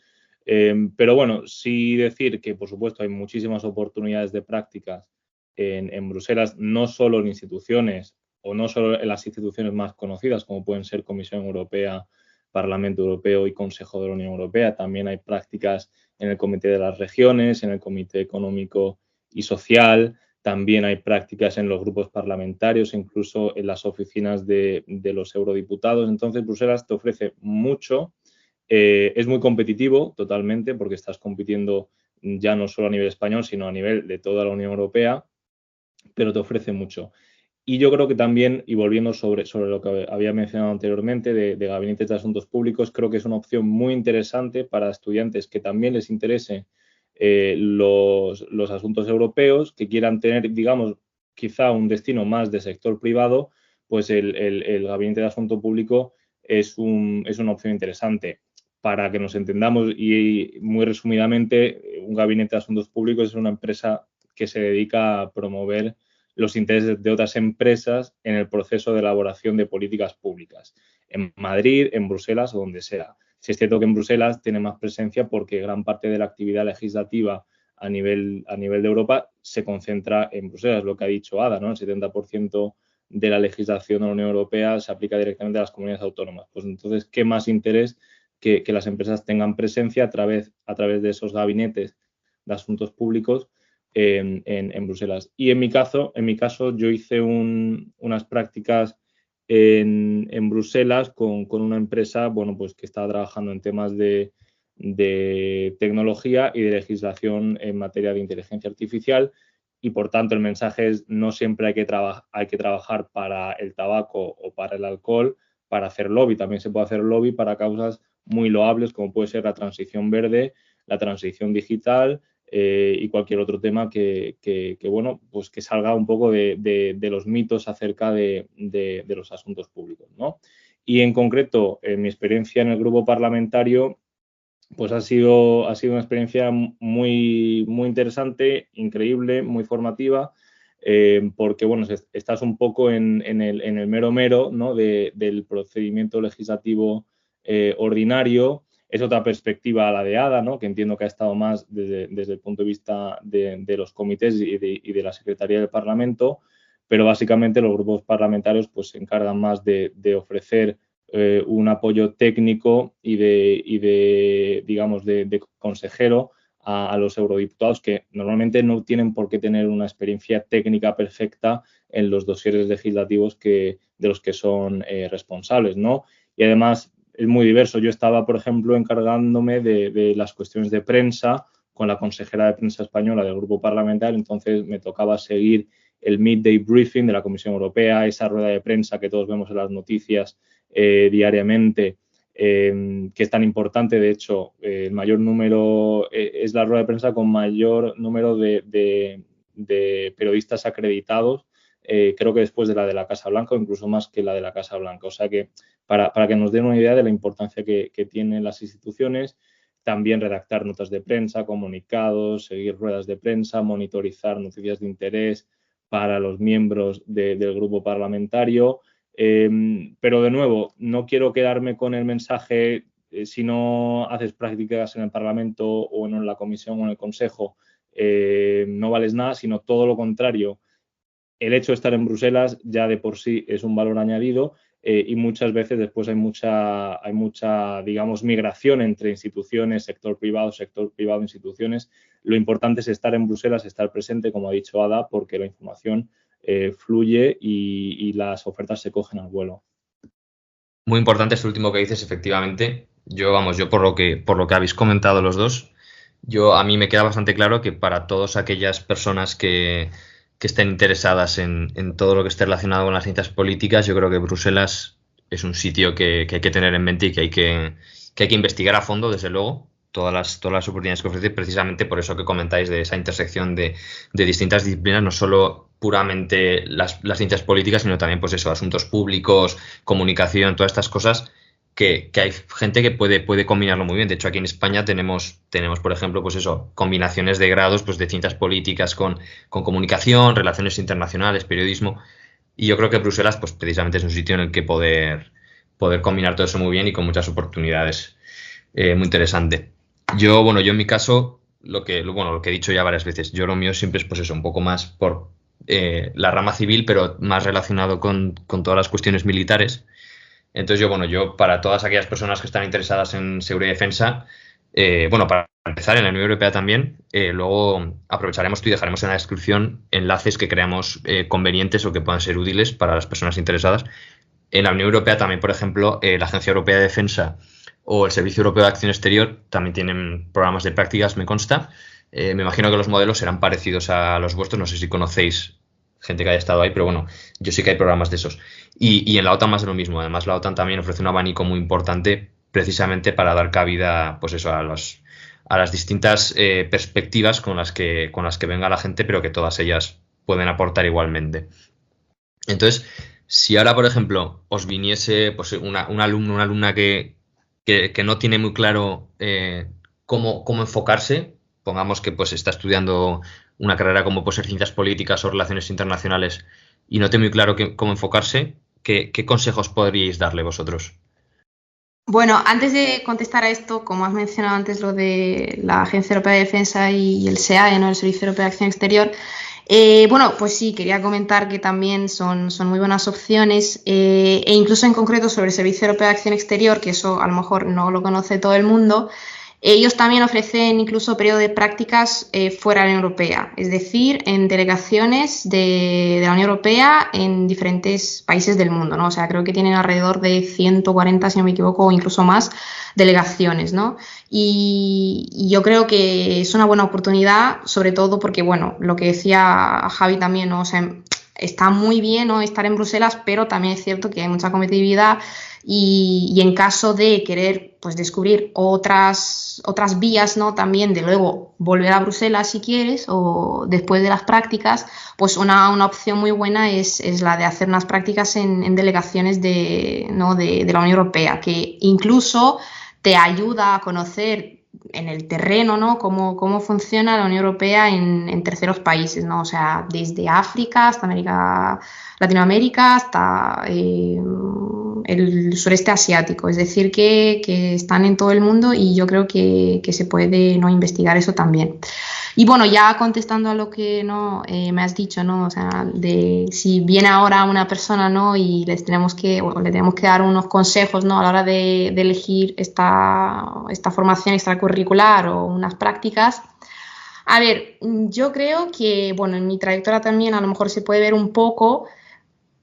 Pero bueno, sí decir que, por supuesto, hay muchísimas oportunidades de prácticas en Bruselas, no solo en instituciones o no solo en las instituciones más conocidas, como pueden ser Comisión Europea, Parlamento Europeo y Consejo de la Unión Europea. También hay prácticas en el Comité de las Regiones, en el Comité Económico y Social. También hay prácticas en los grupos parlamentarios, incluso en las oficinas de los eurodiputados. Entonces, Bruselas te ofrece mucho. Es muy competitivo totalmente porque estás compitiendo ya no solo a nivel español, sino a nivel de toda la Unión Europea, pero te ofrece mucho. Y yo creo que también, y volviendo sobre lo que había mencionado anteriormente de gabinetes de asuntos públicos, creo que es una opción muy interesante para estudiantes que también les interese los asuntos europeos, que quieran tener, digamos, quizá un destino más de sector privado, pues el gabinete de asunto público es una opción interesante. Para que nos entendamos y muy resumidamente, un gabinete de asuntos públicos es una empresa que se dedica a promover los intereses de otras empresas en el proceso de elaboración de políticas públicas, en Madrid, en Bruselas o donde sea. Si es cierto que en Bruselas tiene más presencia porque gran parte de la actividad legislativa a nivel de Europa se concentra en Bruselas, lo que ha dicho Ada, ¿no? El 70% de la legislación de la Unión Europea se aplica directamente a las comunidades autónomas. Pues entonces, ¿qué más interés que las empresas tengan presencia a través de esos gabinetes de asuntos públicos en Bruselas? Y en mi caso, yo hice unas prácticas en Bruselas con una empresa, bueno, pues que estaba trabajando en temas de tecnología y de legislación en materia de inteligencia artificial. Y por tanto, el mensaje es: no siempre hay que trabajar para el tabaco o para el alcohol para hacer lobby. También se puede hacer lobby para causas muy loables, como puede ser la transición verde, la transición digital, y cualquier otro tema que bueno, pues que salga un poco de los mitos acerca de los asuntos públicos, ¿no? Y en concreto, en mi experiencia en el grupo parlamentario, pues ha sido una experiencia muy, muy interesante, increíble, muy formativa, porque bueno, estás un poco en el mero, ¿no?, del procedimiento legislativo ordinario. Es otra perspectiva a la de Ada, ¿no?, que entiendo que ha estado más desde el punto de vista de los comités y de la Secretaría del Parlamento, pero básicamente los grupos parlamentarios pues se encargan más de ofrecer un apoyo técnico y de digamos, de consejero a los eurodiputados, que normalmente no tienen por qué tener una experiencia técnica perfecta en los dosieres legislativos de los que son responsables, ¿no? Y además es muy diverso. Yo estaba, por ejemplo, encargándome de las cuestiones de prensa con la consejera de prensa española del grupo parlamentario, entonces me tocaba seguir el midday briefing de la Comisión Europea, esa rueda de prensa que todos vemos en las noticias diariamente, que es tan importante. De hecho, el mayor número es la rueda de prensa con mayor número de periodistas acreditados, creo que después de la Casa Blanca o incluso más que la de la Casa Blanca. O sea que para que nos den una idea de la importancia que tienen las instituciones, también redactar notas de prensa, comunicados, seguir ruedas de prensa, monitorizar noticias de interés para los miembros del grupo parlamentario. Pero de nuevo, no quiero quedarme con el mensaje, si no haces prácticas en el Parlamento o en la Comisión o en el Consejo, no vales nada, sino todo lo contrario. El hecho de estar en Bruselas ya de por sí es un valor añadido, y muchas veces después hay mucha, digamos, migración entre instituciones, sector privado, instituciones. Lo importante es estar en Bruselas, estar presente, como ha dicho Ada, porque la información fluye y las ofertas se cogen al vuelo. Muy importante esto último que dices, efectivamente. Yo por lo que habéis comentado los dos, a mí me queda bastante claro que para todas aquellas personas que estén interesadas en todo lo que esté relacionado con las ciencias políticas, yo creo que Bruselas es un sitio que hay que tener en mente y que hay que investigar a fondo, desde luego, todas las oportunidades que ofrece, precisamente por eso que comentáis de esa intersección de distintas disciplinas, no solo puramente las ciencias políticas, sino también, pues eso, asuntos públicos, comunicación, todas estas cosas que hay gente que puede combinarlo muy bien. De hecho, aquí en España tenemos, por ejemplo, pues eso, combinaciones de grados, pues de ciencias políticas con comunicación, relaciones internacionales, periodismo. Y yo creo que Bruselas, pues precisamente es un sitio en el que poder combinar todo eso muy bien y con muchas oportunidades. Muy interesante. Yo en mi caso, lo que he dicho ya varias veces, yo lo mío siempre es, pues eso, un poco más por la rama civil, pero más relacionado con todas las cuestiones militares. Entonces yo para todas aquellas personas que están interesadas en seguridad y defensa, para empezar en la Unión Europea también, luego aprovecharemos y dejaremos en la descripción enlaces que creamos convenientes o que puedan ser útiles para las personas interesadas. En la Unión Europea también, por ejemplo, la Agencia Europea de Defensa o el Servicio Europeo de Acción Exterior también tienen programas de prácticas, me consta. Me imagino que los modelos serán parecidos a los vuestros, no sé si conocéis gente que haya estado ahí, pero bueno, yo sí que hay programas de esos. Y en la OTAN más de lo mismo. Además, la OTAN también ofrece un abanico muy importante precisamente para dar cabida, pues eso, a las distintas perspectivas con las que venga la gente, pero que todas ellas pueden aportar igualmente. Entonces, si ahora, por ejemplo, os viniese pues un alumno, una alumna que no tiene muy claro cómo enfocarse, pongamos que pues está estudiando una carrera como puede ser ciencias políticas o relaciones internacionales y no tiene muy claro cómo enfocarse, ¿qué consejos podríais darle vosotros? Bueno, antes de contestar a esto, como has mencionado antes lo de la Agencia Europea de Defensa y el SEAE, ¿no? El Servicio Europeo de Acción Exterior, pues sí, quería comentar que también son muy buenas opciones, e incluso en concreto sobre el Servicio Europeo de Acción Exterior, que eso a lo mejor no lo conoce todo el mundo. Ellos también ofrecen incluso periodo de prácticas fuera de la Unión Europea, es decir, en delegaciones de la Unión Europea en diferentes países del mundo, ¿no? O sea, creo que tienen alrededor de 140, si no me equivoco, o incluso más delegaciones, ¿no? Y yo creo que es una buena oportunidad, sobre todo porque, bueno, lo que decía Javi también, ¿no? O sea, está muy bien, ¿no?, estar en Bruselas, pero también es cierto que hay mucha competitividad y en caso de querer pues descubrir otras vías, ¿no?, también de luego volver a Bruselas si quieres o después de las prácticas, pues una opción muy buena es la de hacer unas prácticas en delegaciones de la Unión Europea, que incluso te ayuda a conocer en el terreno, ¿no?, cómo funciona la Unión Europea en terceros países, ¿no? O sea, desde África hasta Latinoamérica hasta el sureste asiático. Es decir, que están en todo el mundo y yo creo que se puede, ¿no?, investigar eso también. Y bueno, ya contestando a lo que me has dicho, ¿no? O sea, de si viene ahora una persona, ¿no?, y le tenemos que dar unos consejos, ¿no?, a la hora de elegir esta formación extracurricular o unas prácticas, A ver, yo creo que, bueno, en mi trayectoria también a lo mejor se puede ver un poco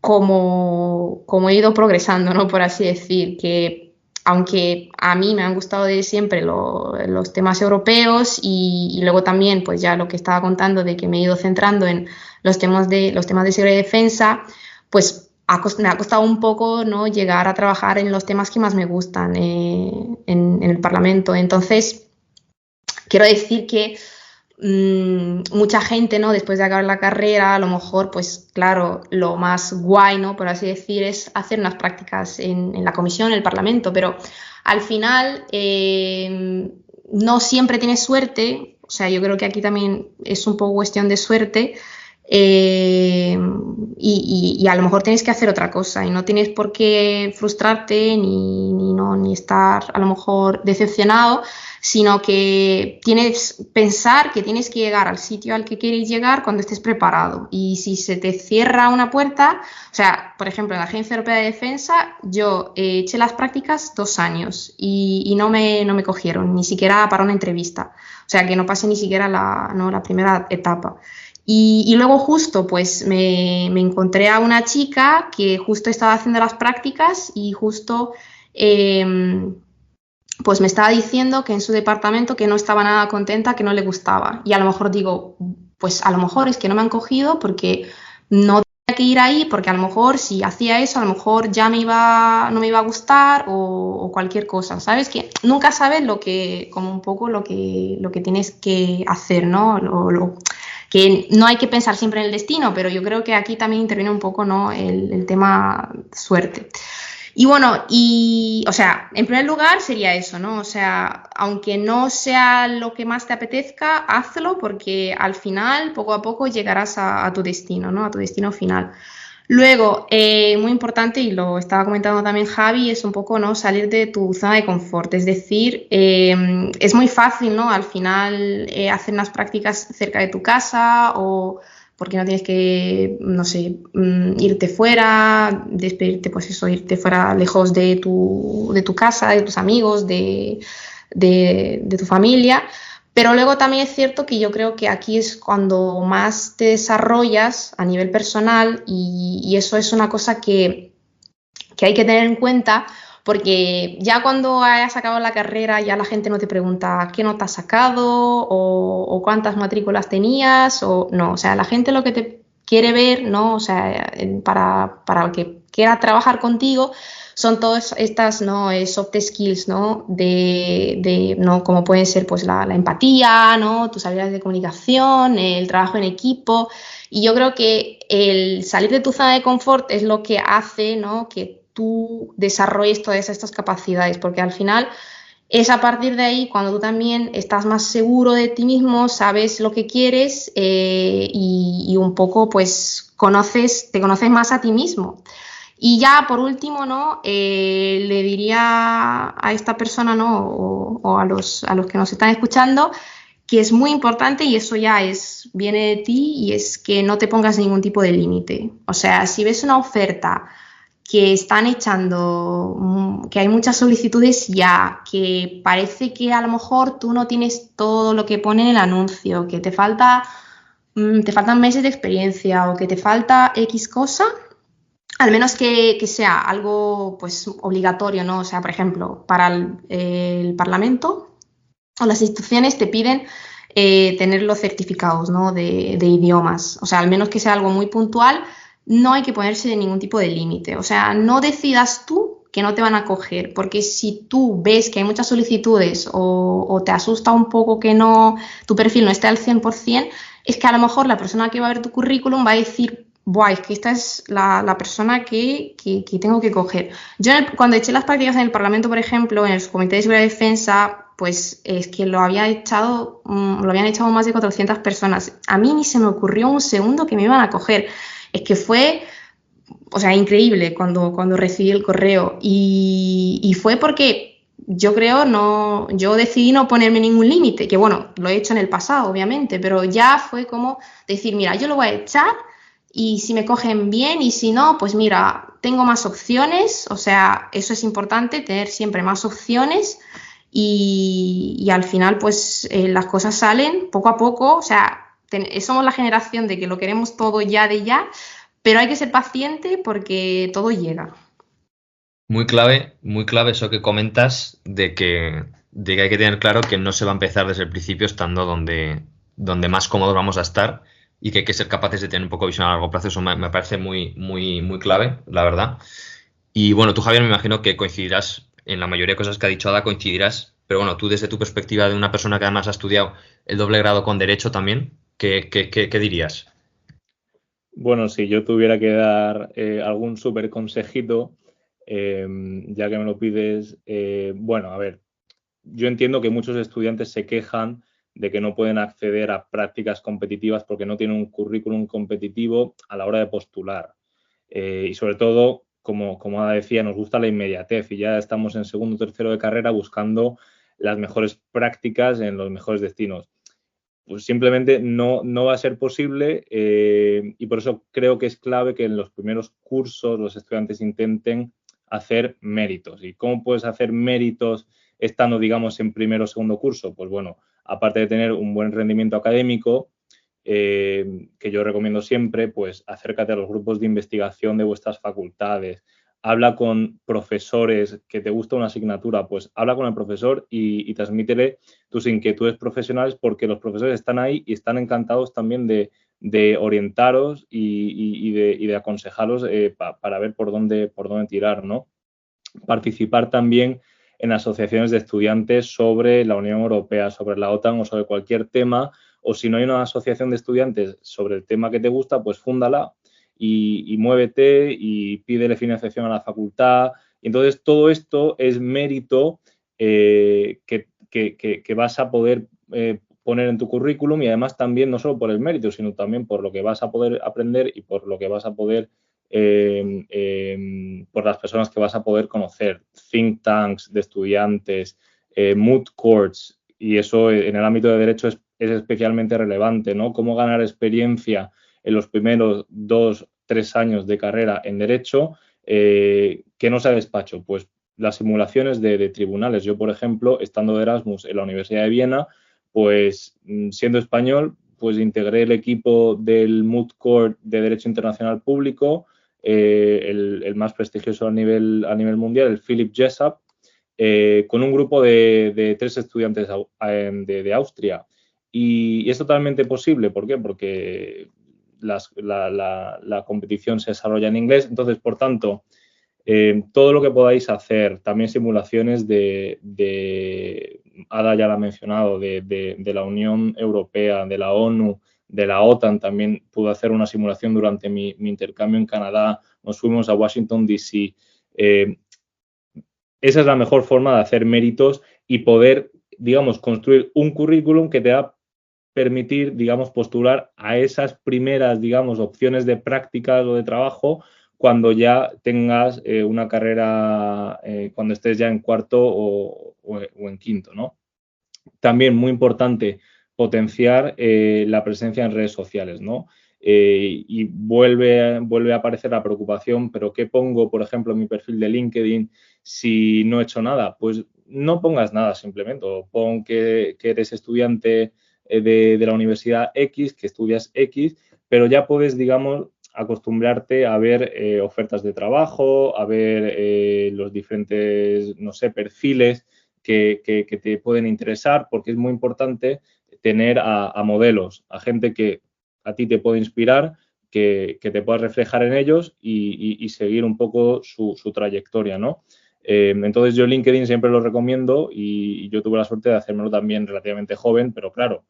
como he ido progresando, ¿no? Por así decir, que aunque a mí me han gustado de siempre los temas europeos y luego también, pues ya lo que estaba contando de que me he ido centrando en los temas de seguridad y defensa, pues me ha costado un poco, ¿no?, llegar a trabajar en los temas que más me gustan en el Parlamento. Entonces, quiero decir que mucha gente, ¿no?, después de acabar la carrera, a lo mejor, pues claro, lo más guay, ¿no?, por así decir, es hacer unas prácticas en la comisión, en el Parlamento, pero al final no siempre tienes suerte. O sea, yo creo que aquí también es un poco cuestión de suerte. Y a lo mejor tienes que hacer otra cosa y no tienes por qué frustrarte ni estar a lo mejor decepcionado, sino que tienes pensar que tienes que llegar al sitio al que quieres llegar cuando estés preparado. Y si se te cierra una puerta, o sea, por ejemplo, en la Agencia Europea de Defensa yo eché las prácticas 2 años y no me cogieron, ni siquiera para una entrevista. O sea, que no pasé ni siquiera la primera etapa. Y luego justo pues me encontré a una chica que justo estaba haciendo las prácticas y justo pues me estaba diciendo que en su departamento que no estaba nada contenta, que no le gustaba. Y a lo mejor digo, pues a lo mejor es que no me han cogido porque no tenía que ir ahí, porque a lo mejor si hacía eso, a lo mejor ya no me iba a gustar o cualquier cosa, ¿sabes? Que nunca sabes como un poco lo que tienes que hacer, ¿no? Que no hay que pensar siempre en el destino, pero yo creo que aquí también interviene un poco, ¿no?, el tema suerte. Y bueno, o sea, en primer lugar sería eso, ¿no? O sea, aunque no sea lo que más te apetezca, hazlo porque al final, poco a poco, llegarás a tu destino, ¿no? A tu destino final. Luego, muy importante, y lo estaba comentando también Javi, es un poco, ¿no?, salir de tu zona de confort. Es decir, es muy fácil, ¿no?, al final hacer unas prácticas cerca de tu casa o porque no tienes que, no sé, irte fuera, despedirte, pues eso, irte fuera lejos de tu casa, de tus amigos, de tu familia. Pero luego también es cierto que yo creo que aquí es cuando más te desarrollas a nivel personal y eso es una cosa que hay que tener en cuenta, porque ya cuando hayas acabado la carrera ya la gente no te pregunta qué nota has sacado o cuántas matrículas tenías o no. O sea, la gente lo que te quiere ver, ¿no?, o sea, para que quiera trabajar contigo son todas estas, ¿no?, soft skills, ¿no?, ¿no?, como pueden ser pues la empatía, ¿no?, tus habilidades de comunicación, el trabajo en equipo. Y yo creo que el salir de tu zona de confort es lo que hace, ¿no?, que tú desarrolles todas estas capacidades, porque al final es a partir de ahí cuando tú también estás más seguro de ti mismo, sabes lo que quieres y un poco pues te conoces más a ti mismo. Y ya por último, ¿no?, le diría a esta persona, ¿no?, o a los que nos están escuchando, que es muy importante y eso ya viene de ti y es que no te pongas ningún tipo de límite. O sea, si ves una oferta que están echando, que hay muchas solicitudes ya, que parece que a lo mejor tú no tienes todo lo que pone en el anuncio, que te faltan meses de experiencia o que te falta X cosa, al menos que sea algo pues obligatorio, ¿no? O sea, por ejemplo, para el Parlamento o las instituciones te piden tener los certificados, ¿no?, de idiomas. O sea, al menos que sea algo muy puntual, no hay que ponerse ningún tipo de límite. O sea, no decidas tú que no te van a coger, porque si tú ves que hay muchas solicitudes o te asusta un poco que tu perfil no esté al 100%, es que a lo mejor la persona que va a ver tu currículum va a decir, buah, es que esta es la persona que tengo que coger. Yo cuando eché las prácticas en el Parlamento, por ejemplo, en el Comité de Seguridad y Defensa, pues es que lo habían echado más de 400 personas. A mí ni se me ocurrió un segundo que me iban a coger. Es que fue, o sea, increíble cuando recibí el correo y fue porque yo decidí no ponerme ningún límite, que bueno, lo he hecho en el pasado, obviamente, pero ya fue como decir, mira, yo lo voy a echar y si me cogen bien y si no, pues mira, tengo más opciones. O sea, eso es importante, tener siempre más opciones y al final pues las cosas salen poco a poco, o sea, somos la generación de que lo queremos todo ya de ya, pero hay que ser paciente porque todo llega. Muy clave eso que comentas de que hay que tener claro que no se va a empezar desde el principio estando donde más cómodos vamos a estar y que hay que ser capaces de tener un poco de visión a largo plazo. Eso me parece muy clave, la verdad. Y bueno, tú, Javier, me imagino que coincidirás en la mayoría de cosas que ha dicho Ada, coincidirás, pero bueno, tú desde tu perspectiva de una persona que además ha estudiado el doble grado con Derecho también, ¿qué dirías? Bueno, si yo tuviera que dar algún súper consejito, ya que me lo pides, bueno, a ver, yo entiendo que muchos estudiantes se quejan de que no pueden acceder a prácticas competitivas porque no tienen un currículum competitivo a la hora de postular. Y sobre todo, como Ada decía, nos gusta la inmediatez y ya estamos en segundo o tercero de carrera buscando las mejores prácticas en los mejores destinos. Pues simplemente no va a ser posible y por eso creo que es clave que en los primeros cursos los estudiantes intenten hacer méritos. ¿Y cómo puedes hacer méritos estando, digamos, en primero o segundo curso? Pues bueno, aparte de tener un buen rendimiento académico, que yo recomiendo siempre, pues acércate a los grupos de investigación de vuestras facultades, habla con profesores, que te gusta una asignatura, pues habla con el profesor y transmítele tus inquietudes profesionales porque los profesores están ahí y están encantados también de orientaros y de aconsejaros para ver por dónde tirar, ¿no? Participar también en asociaciones de estudiantes sobre la Unión Europea, sobre la OTAN o sobre cualquier tema, o si no hay una asociación de estudiantes sobre el tema que te gusta, pues fúndala y muévete y pídele financiación a la facultad. Y entonces todo esto es mérito que vas a poder poner en tu currículum y además también no solo por el mérito, sino también por lo que vas a poder aprender y por lo que vas a poder por las personas que vas a poder conocer, think tanks de estudiantes, moot courts, y eso en el ámbito de derecho es especialmente relevante, ¿no? Cómo ganar experiencia en los primeros 2-3 años de carrera en derecho, que no sea despacho, pues las simulaciones de tribunales. Yo, por ejemplo, estando de Erasmus en la Universidad de Viena, pues siendo español, pues integré el equipo del Moot Court de Derecho Internacional Público, el más prestigioso a nivel mundial, el Philip Jessup, con un grupo de 3 estudiantes de Austria. Y es totalmente posible. ¿Por qué? Porque la competición se desarrolla en inglés. Entonces, por tanto, todo lo que podáis hacer, también simulaciones Ada ya lo ha mencionado, de la Unión Europea, de la ONU, de la OTAN, también pude hacer una simulación durante mi intercambio en Canadá, nos fuimos a Washington, D.C. Esa es la mejor forma de hacer méritos y poder, digamos, construir un currículum que te va a permitir, digamos, postular a esas primeras, digamos, opciones de prácticas o de trabajo cuando ya tengas una carrera, cuando estés ya en cuarto o en quinto, ¿no? También muy importante potenciar la presencia en redes sociales, ¿no? Y vuelve a aparecer la preocupación, pero ¿qué pongo, por ejemplo, en mi perfil de LinkedIn si no he hecho nada? Pues no pongas nada simplemente, o pon que eres estudiante de la Universidad X, que estudias X, pero ya puedes, digamos, acostumbrarte a ver ofertas de trabajo, a ver los diferentes, no sé, perfiles que te pueden interesar, porque es muy importante tener a modelos, a gente que a ti te puede inspirar, que te puedas reflejar en ellos y seguir un poco su trayectoria, ¿no? Entonces yo LinkedIn siempre lo recomiendo y yo tuve la suerte de hacérmelo también relativamente joven, pero claro,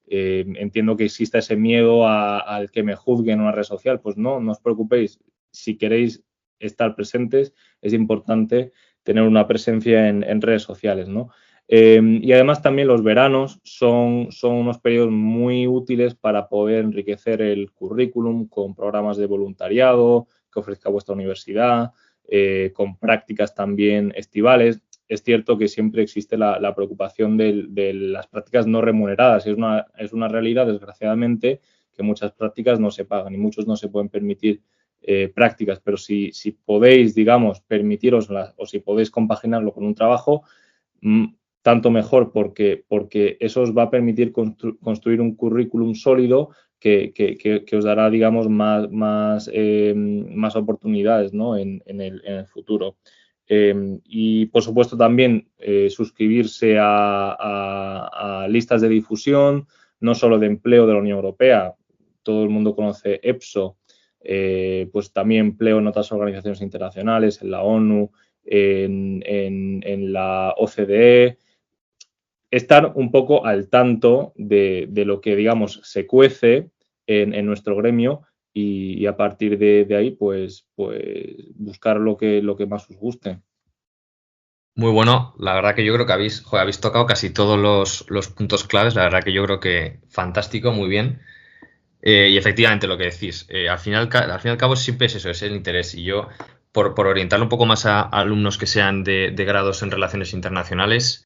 entiendo que exista ese miedo al que me juzguen en una red social. Pues no os preocupéis. Si queréis estar presentes, es importante tener una presencia en redes sociales, ¿no? Y además también los veranos son unos periodos muy útiles para poder enriquecer el currículum con programas de voluntariado que ofrezca vuestra universidad, con prácticas también estivales. Es cierto que siempre existe la preocupación de las prácticas no remuneradas. Es una realidad, desgraciadamente, que muchas prácticas no se pagan y muchos no se pueden permitir prácticas, pero si podéis, digamos, permitiroslas o si podéis compaginarlo con un trabajo, tanto mejor porque eso os va a permitir construir un currículum sólido que os dará, digamos, más oportunidades, ¿no? en el futuro. Y, por supuesto, también suscribirse a listas de difusión, no solo de empleo de la Unión Europea. Todo el mundo conoce EPSO, pues también empleo en otras organizaciones internacionales, en la ONU, en la OCDE. Estar un poco al tanto de lo que, digamos, se cuece en nuestro gremio y a partir de ahí, pues buscar lo que más os guste. Muy bueno, la verdad que yo creo que habéis tocado casi todos los puntos claves, la verdad que yo creo que fantástico, muy bien. Y efectivamente lo que decís, al fin y al cabo siempre es eso, es el interés. Y yo, por orientarlo un poco más a alumnos que sean de grados en relaciones internacionales,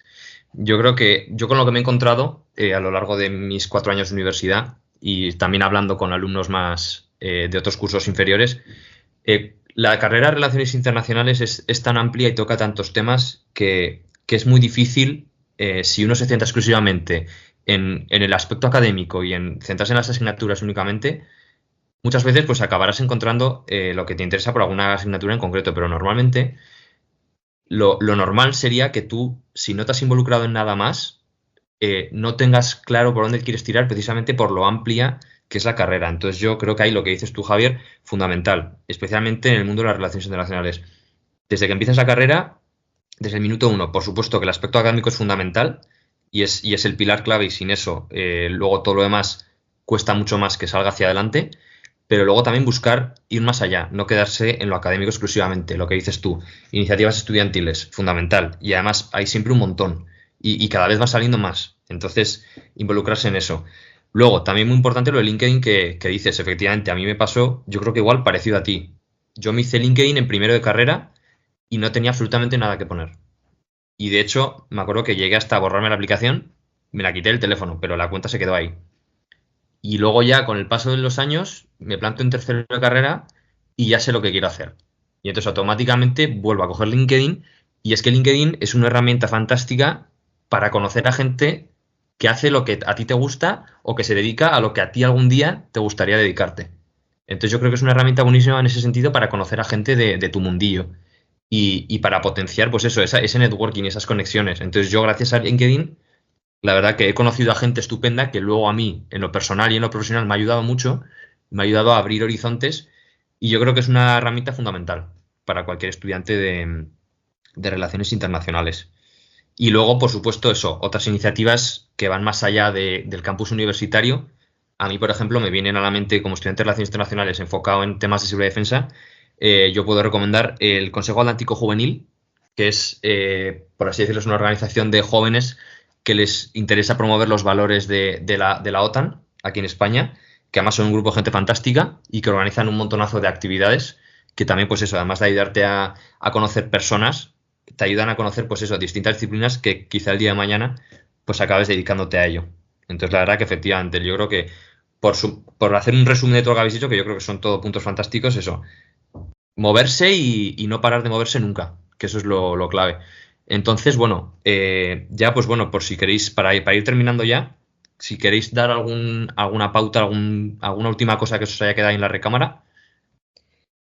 yo creo que yo con lo que me he encontrado a lo largo de mis 4 años de universidad y también hablando con alumnos más de otros cursos inferiores, la carrera de Relaciones Internacionales es tan amplia y toca tantos temas que es muy difícil, si uno se centra exclusivamente en el aspecto académico y en centrarse en las asignaturas únicamente, muchas veces pues acabarás encontrando lo que te interesa por alguna asignatura en concreto, pero normalmente lo normal sería que tú, si no te has involucrado en nada más, no tengas claro por dónde quieres tirar precisamente por lo amplia que es la carrera. Entonces yo creo que ahí lo que dices tú, Javier, fundamental, especialmente en el mundo de las relaciones internacionales. Desde que empiezas la carrera, desde el minuto 1, por supuesto que el aspecto académico es fundamental y es el pilar clave y sin eso luego todo lo demás cuesta mucho más que salga hacia adelante, pero luego también buscar ir más allá, no quedarse en lo académico exclusivamente, lo que dices tú, iniciativas estudiantiles, fundamental, y además hay siempre un montón y cada vez va saliendo más, entonces involucrarse en eso. Luego, también muy importante lo de LinkedIn que dices, efectivamente, a mí me pasó, yo creo que igual parecido a ti. Yo me hice LinkedIn en primero de carrera y no tenía absolutamente nada que poner. Y de hecho, me acuerdo que llegué hasta a borrarme la aplicación, me la quité del teléfono, pero la cuenta se quedó ahí. Y luego ya con el paso de los años me planto en tercero de carrera y ya sé lo que quiero hacer. Y entonces automáticamente vuelvo a coger LinkedIn y es que LinkedIn es una herramienta fantástica para conocer a gente que hace lo que a ti te gusta o que se dedica a lo que a ti algún día te gustaría dedicarte. Entonces yo creo que es una herramienta buenísima en ese sentido para conocer a gente de tu mundillo y para potenciar pues eso, ese networking, esas conexiones. Entonces yo gracias a LinkedIn la verdad que he conocido a gente estupenda que luego a mí, en lo personal y en lo profesional, me ha ayudado mucho, me ha ayudado a abrir horizontes y yo creo que es una herramienta fundamental para cualquier estudiante de relaciones internacionales. Y luego, por supuesto, eso, otras iniciativas que van más allá del campus universitario. A mí, por ejemplo, me vienen a la mente como estudiante de relaciones internacionales enfocado en temas de seguridad y defensa. Yo puedo recomendar el Consejo Atlántico Juvenil, que es, por así decirlo, es una organización de jóvenes que les interesa promover los valores de la OTAN aquí en España, que además son un grupo de gente fantástica y que organizan un montonazo de actividades que también, pues eso, además de ayudarte a conocer personas, te ayudan a conocer, pues eso, distintas disciplinas que quizá el día de mañana pues acabes dedicándote a ello. Entonces, la verdad que efectivamente, yo creo que por hacer un resumen de todo lo que habéis dicho, que yo creo que son todos puntos fantásticos, eso, moverse y no parar de moverse nunca, que eso es lo clave. Entonces, bueno, ya pues bueno, por si queréis, para ir terminando ya, si queréis dar alguna pauta, alguna última cosa que os haya quedado en la recámara.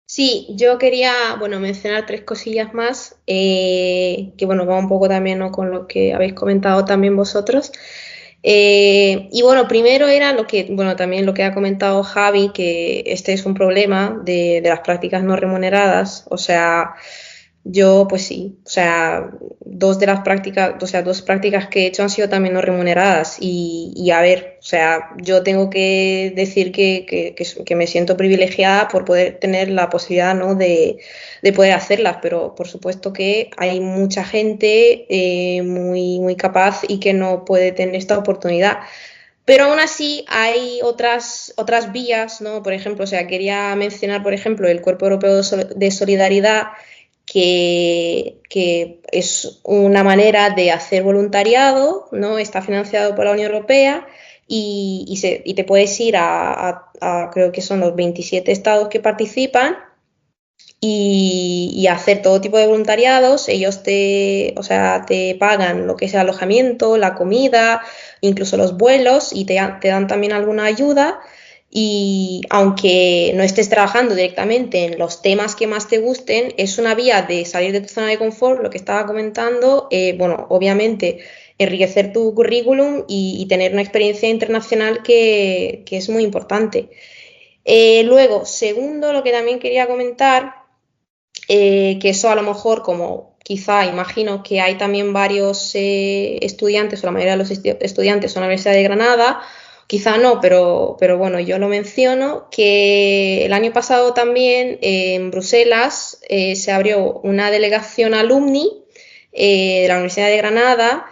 Sí, yo quería, bueno, mencionar 3 cosillas más, que bueno, va un poco también, ¿no?, con lo que habéis comentado también vosotros. Y bueno, primero era lo que, bueno, también lo que ha comentado Javi, que este es un problema de las prácticas no remuneradas. O sea, yo pues sí, o sea, dos prácticas que he hecho han sido también no remuneradas y a ver, o sea, yo tengo que decir que me siento privilegiada por poder tener la posibilidad, ¿no?, de poder hacerlas, pero por supuesto que hay mucha gente muy, muy capaz y que no puede tener esta oportunidad. Pero aún así hay otras vías, ¿no? Por ejemplo, o sea, quería mencionar, por ejemplo, el Cuerpo Europeo de Solidaridad, que es una manera de hacer voluntariado, ¿no? Está financiado por la Unión Europea y te puedes ir a creo que son los 27 estados que participan y hacer todo tipo de voluntariados. Ellos te pagan lo que es el alojamiento, la comida, incluso los vuelos, y te dan también alguna ayuda. Y aunque no estés trabajando directamente en los temas que más te gusten, es una vía de salir de tu zona de confort, lo que estaba comentando, obviamente enriquecer tu currículum y tener una experiencia internacional que es muy importante. Luego, segundo, lo que también quería comentar, que eso a lo mejor, como quizá imagino que hay también varios estudiantes, o la mayoría de los estudiantes son la Universidad de Granada, quizá no, pero bueno, yo lo menciono, que el año pasado también en Bruselas se abrió una delegación alumni de la Universidad de Granada,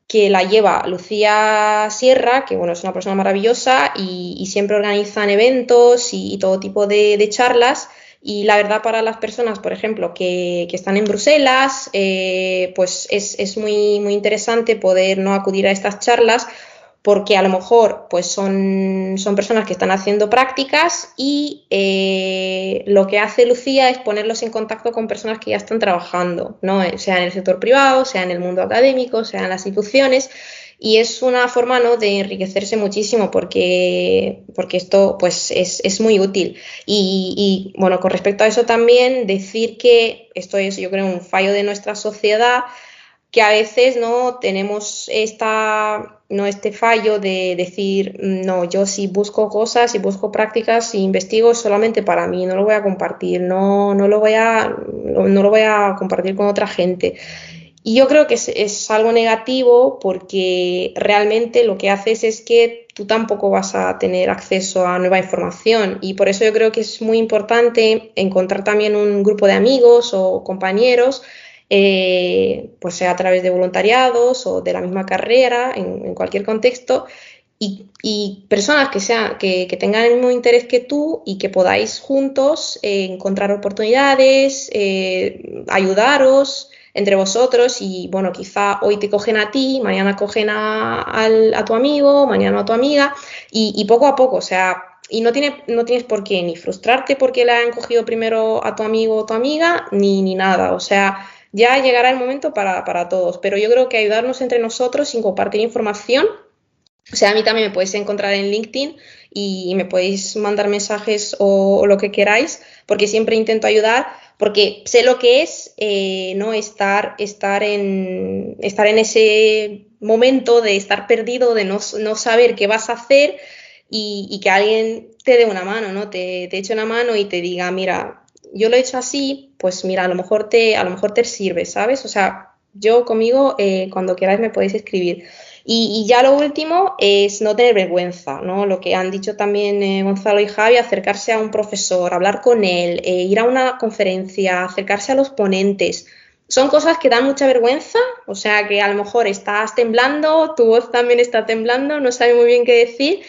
que la lleva Lucía Sierra, que bueno, es una persona maravillosa y siempre organizan eventos y todo tipo de charlas. Y la verdad, para las personas, por ejemplo, que están en Bruselas, pues es muy, muy interesante poder no acudir a estas charlas, porque a lo mejor pues son personas que están haciendo prácticas y lo que hace Lucía es ponerlos en contacto con personas que ya están trabajando, ¿no? Sea en el sector privado, sea en el mundo académico, sea en las instituciones, y es una forma, ¿no?, de enriquecerse muchísimo, porque esto pues es muy útil. Y bueno, con respecto a eso también decir que esto es, yo creo, un fallo de nuestra sociedad, que a veces no tenemos este fallo de decir, no, yo si busco cosas, si busco prácticas, si investigo solamente para mí, no lo voy a compartir, no lo voy a compartir con otra gente. Y yo creo que es algo negativo, porque realmente lo que haces es que tú tampoco vas a tener acceso a nueva información, y por eso yo creo que es muy importante encontrar también un grupo de amigos o compañeros, pues sea a través de voluntariados o de la misma carrera, en cualquier contexto, y personas que tengan el mismo interés que tú, y que podáis juntos encontrar oportunidades, ayudaros entre vosotros. Y bueno, quizá hoy te cogen a ti, mañana cogen a tu amigo, mañana a tu amiga, y poco a poco, o sea, y no tienes por qué ni frustrarte porque le han cogido primero a tu amigo o tu amiga, ni nada, o sea, ya llegará el momento para todos. Pero yo creo que ayudarnos entre nosotros sin compartir información. O sea, a mí también me podéis encontrar en LinkedIn y me podéis mandar mensajes o lo que queráis, porque siempre intento ayudar, porque sé lo que es no estar en ese momento de estar perdido, de no saber qué vas a hacer, y que alguien te dé una mano, ¿no? Te eche una mano y te diga, mira, yo lo he hecho así, pues mira, a lo mejor te sirve, ¿sabes? O sea, yo conmigo, cuando queráis me podéis escribir. Y ya lo último es no tener vergüenza, ¿no? Lo que han dicho también Gonzalo y Javi, acercarse a un profesor, hablar con él, ir a una conferencia, acercarse a los ponentes. Son cosas que dan mucha vergüenza, o sea, que a lo mejor estás temblando, tu voz también está temblando, no sabes muy bien qué decir,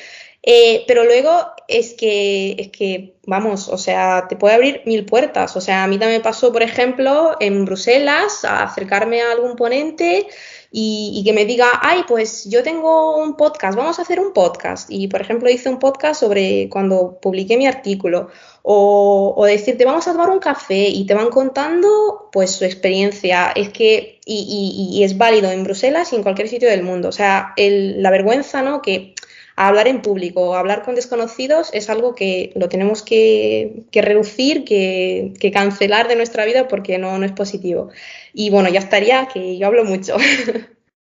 pero luego es que, vamos, o sea, te puede abrir mil puertas. O sea, a mí también me pasó, por ejemplo, en Bruselas, a acercarme a algún ponente y que me diga, ay, pues yo tengo un podcast, vamos a hacer un podcast. Y, por ejemplo, hice un podcast sobre cuando publiqué mi artículo. O decirte, vamos a tomar un café, y te van contando pues su experiencia. Es que, y es válido en Bruselas y en cualquier sitio del mundo. O sea, la vergüenza, ¿no?, que hablar en público, hablar con desconocidos, es algo que lo tenemos que reducir, que cancelar de nuestra vida, porque no es positivo. Y bueno, ya estaría, que yo hablo mucho.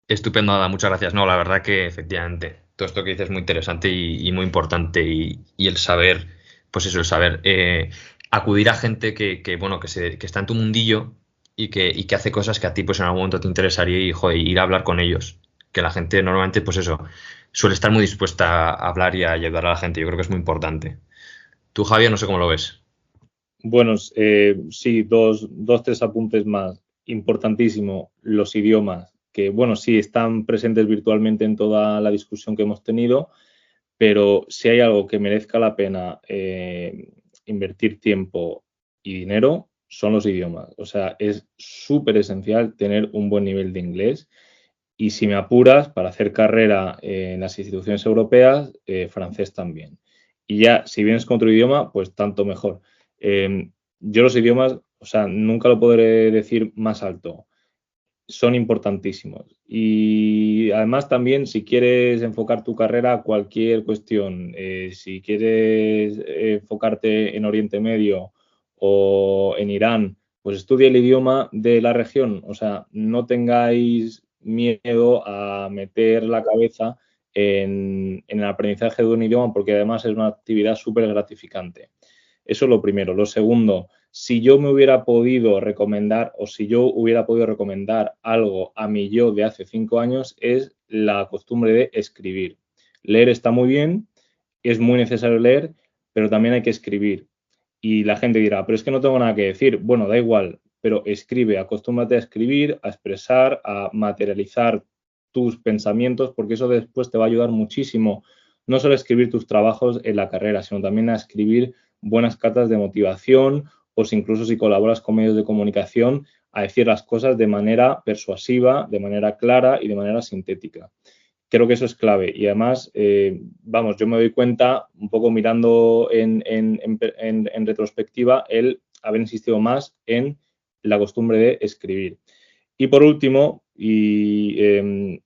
Estupendo, Ada, muchas gracias. No, la verdad que efectivamente, todo esto que dices es muy interesante y muy importante, y el saber, pues eso, el saber acudir a gente bueno, que está en tu mundillo y que hace cosas que a ti pues en algún momento te interesaría, y joder, ir a hablar con ellos. Que la gente normalmente, pues eso, suele estar muy dispuesta a hablar y a ayudar a la gente. Yo creo que es muy importante. Tú, Javier, no sé cómo lo ves. Bueno, sí, tres apuntes más. Importantísimo, los idiomas, que bueno, sí, están presentes virtualmente en toda la discusión que hemos tenido, pero si hay algo que merezca la pena invertir tiempo y dinero, son los idiomas. O sea, es súper esencial tener un buen nivel de inglés, y si me apuras, para hacer carrera en las instituciones europeas, francés también. Y ya, si vienes con otro idioma, pues tanto mejor. yo los idiomas, o sea, nunca lo podré decir más alto, son importantísimos. Y además también, si quieres enfocar tu carrera a cualquier cuestión, si quieres enfocarte en Oriente Medio o en Irán, pues estudia el idioma de la región. O sea, no tengáis miedo a meter la cabeza en el aprendizaje de un idioma, porque además es una actividad súper gratificante. Eso es lo primero. Lo segundo, si yo me hubiera podido recomendar o si yo hubiera podido recomendar algo a mi yo de hace 5 años, es la costumbre de escribir. Leer está muy bien, es muy necesario leer, pero también hay que escribir. Y la gente dirá, pero es que no tengo nada que decir. Bueno, da igual, pero escribe, acostúmbrate a escribir, a expresar, a materializar tus pensamientos, porque eso después te va a ayudar muchísimo, no solo a escribir tus trabajos en la carrera, sino también a escribir buenas cartas de motivación o si incluso si colaboras con medios de comunicación, a decir las cosas de manera persuasiva, de manera clara y de manera sintética. Creo que eso es clave y además, vamos, yo me doy cuenta, un poco mirando en retrospectiva, el haber insistido más en la costumbre de escribir. Y por último, y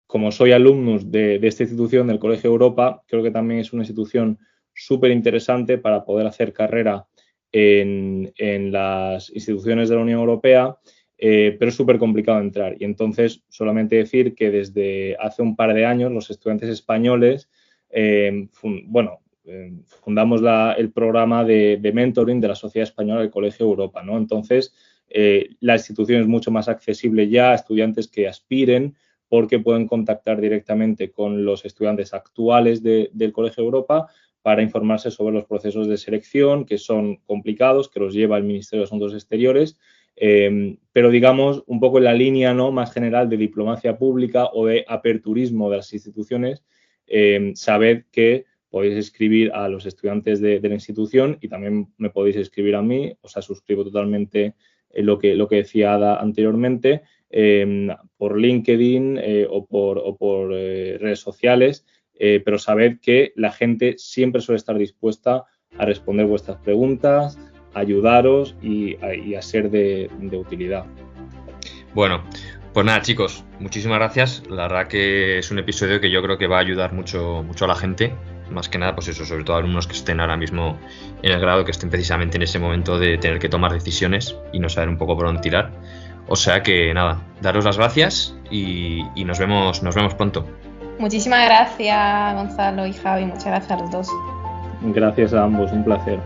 como soy alumnus de esta institución, del Colegio Europa, creo que también es una institución súper interesante para poder hacer carrera en las instituciones de la Unión Europea, pero es súper complicado entrar. Y entonces, solamente decir que desde hace un par de años los estudiantes españoles, fundamos el programa de mentoring de la Sociedad Española del Colegio Europa, ¿no? Entonces, la institución es mucho más accesible ya a estudiantes que aspiren, porque pueden contactar directamente con los estudiantes actuales del Colegio Europa para informarse sobre los procesos de selección, que son complicados, que los lleva el Ministerio de Asuntos Exteriores, pero digamos un poco en la línea, ¿no?, más general de diplomacia pública o de aperturismo de las instituciones. Sabed que podéis escribir a los estudiantes de la institución y también me podéis escribir a mí, o sea, suscribo totalmente lo que decía Ada anteriormente, por LinkedIn o por redes sociales, pero sabed que la gente siempre suele estar dispuesta a responder vuestras preguntas, a ayudaros y a ser de utilidad. Bueno, pues nada, chicos, muchísimas gracias. La verdad que es un episodio que yo creo que va a ayudar mucho a la gente. Más que nada, pues eso, sobre todo a alumnos que estén ahora mismo en el grado, que estén precisamente en ese momento de tener que tomar decisiones y no saber un poco por dónde tirar. O sea que nada, daros las gracias y nos vemos pronto. Muchísimas gracias, Gonzalo y Javi. Muchas gracias a los dos. Gracias a ambos, un placer.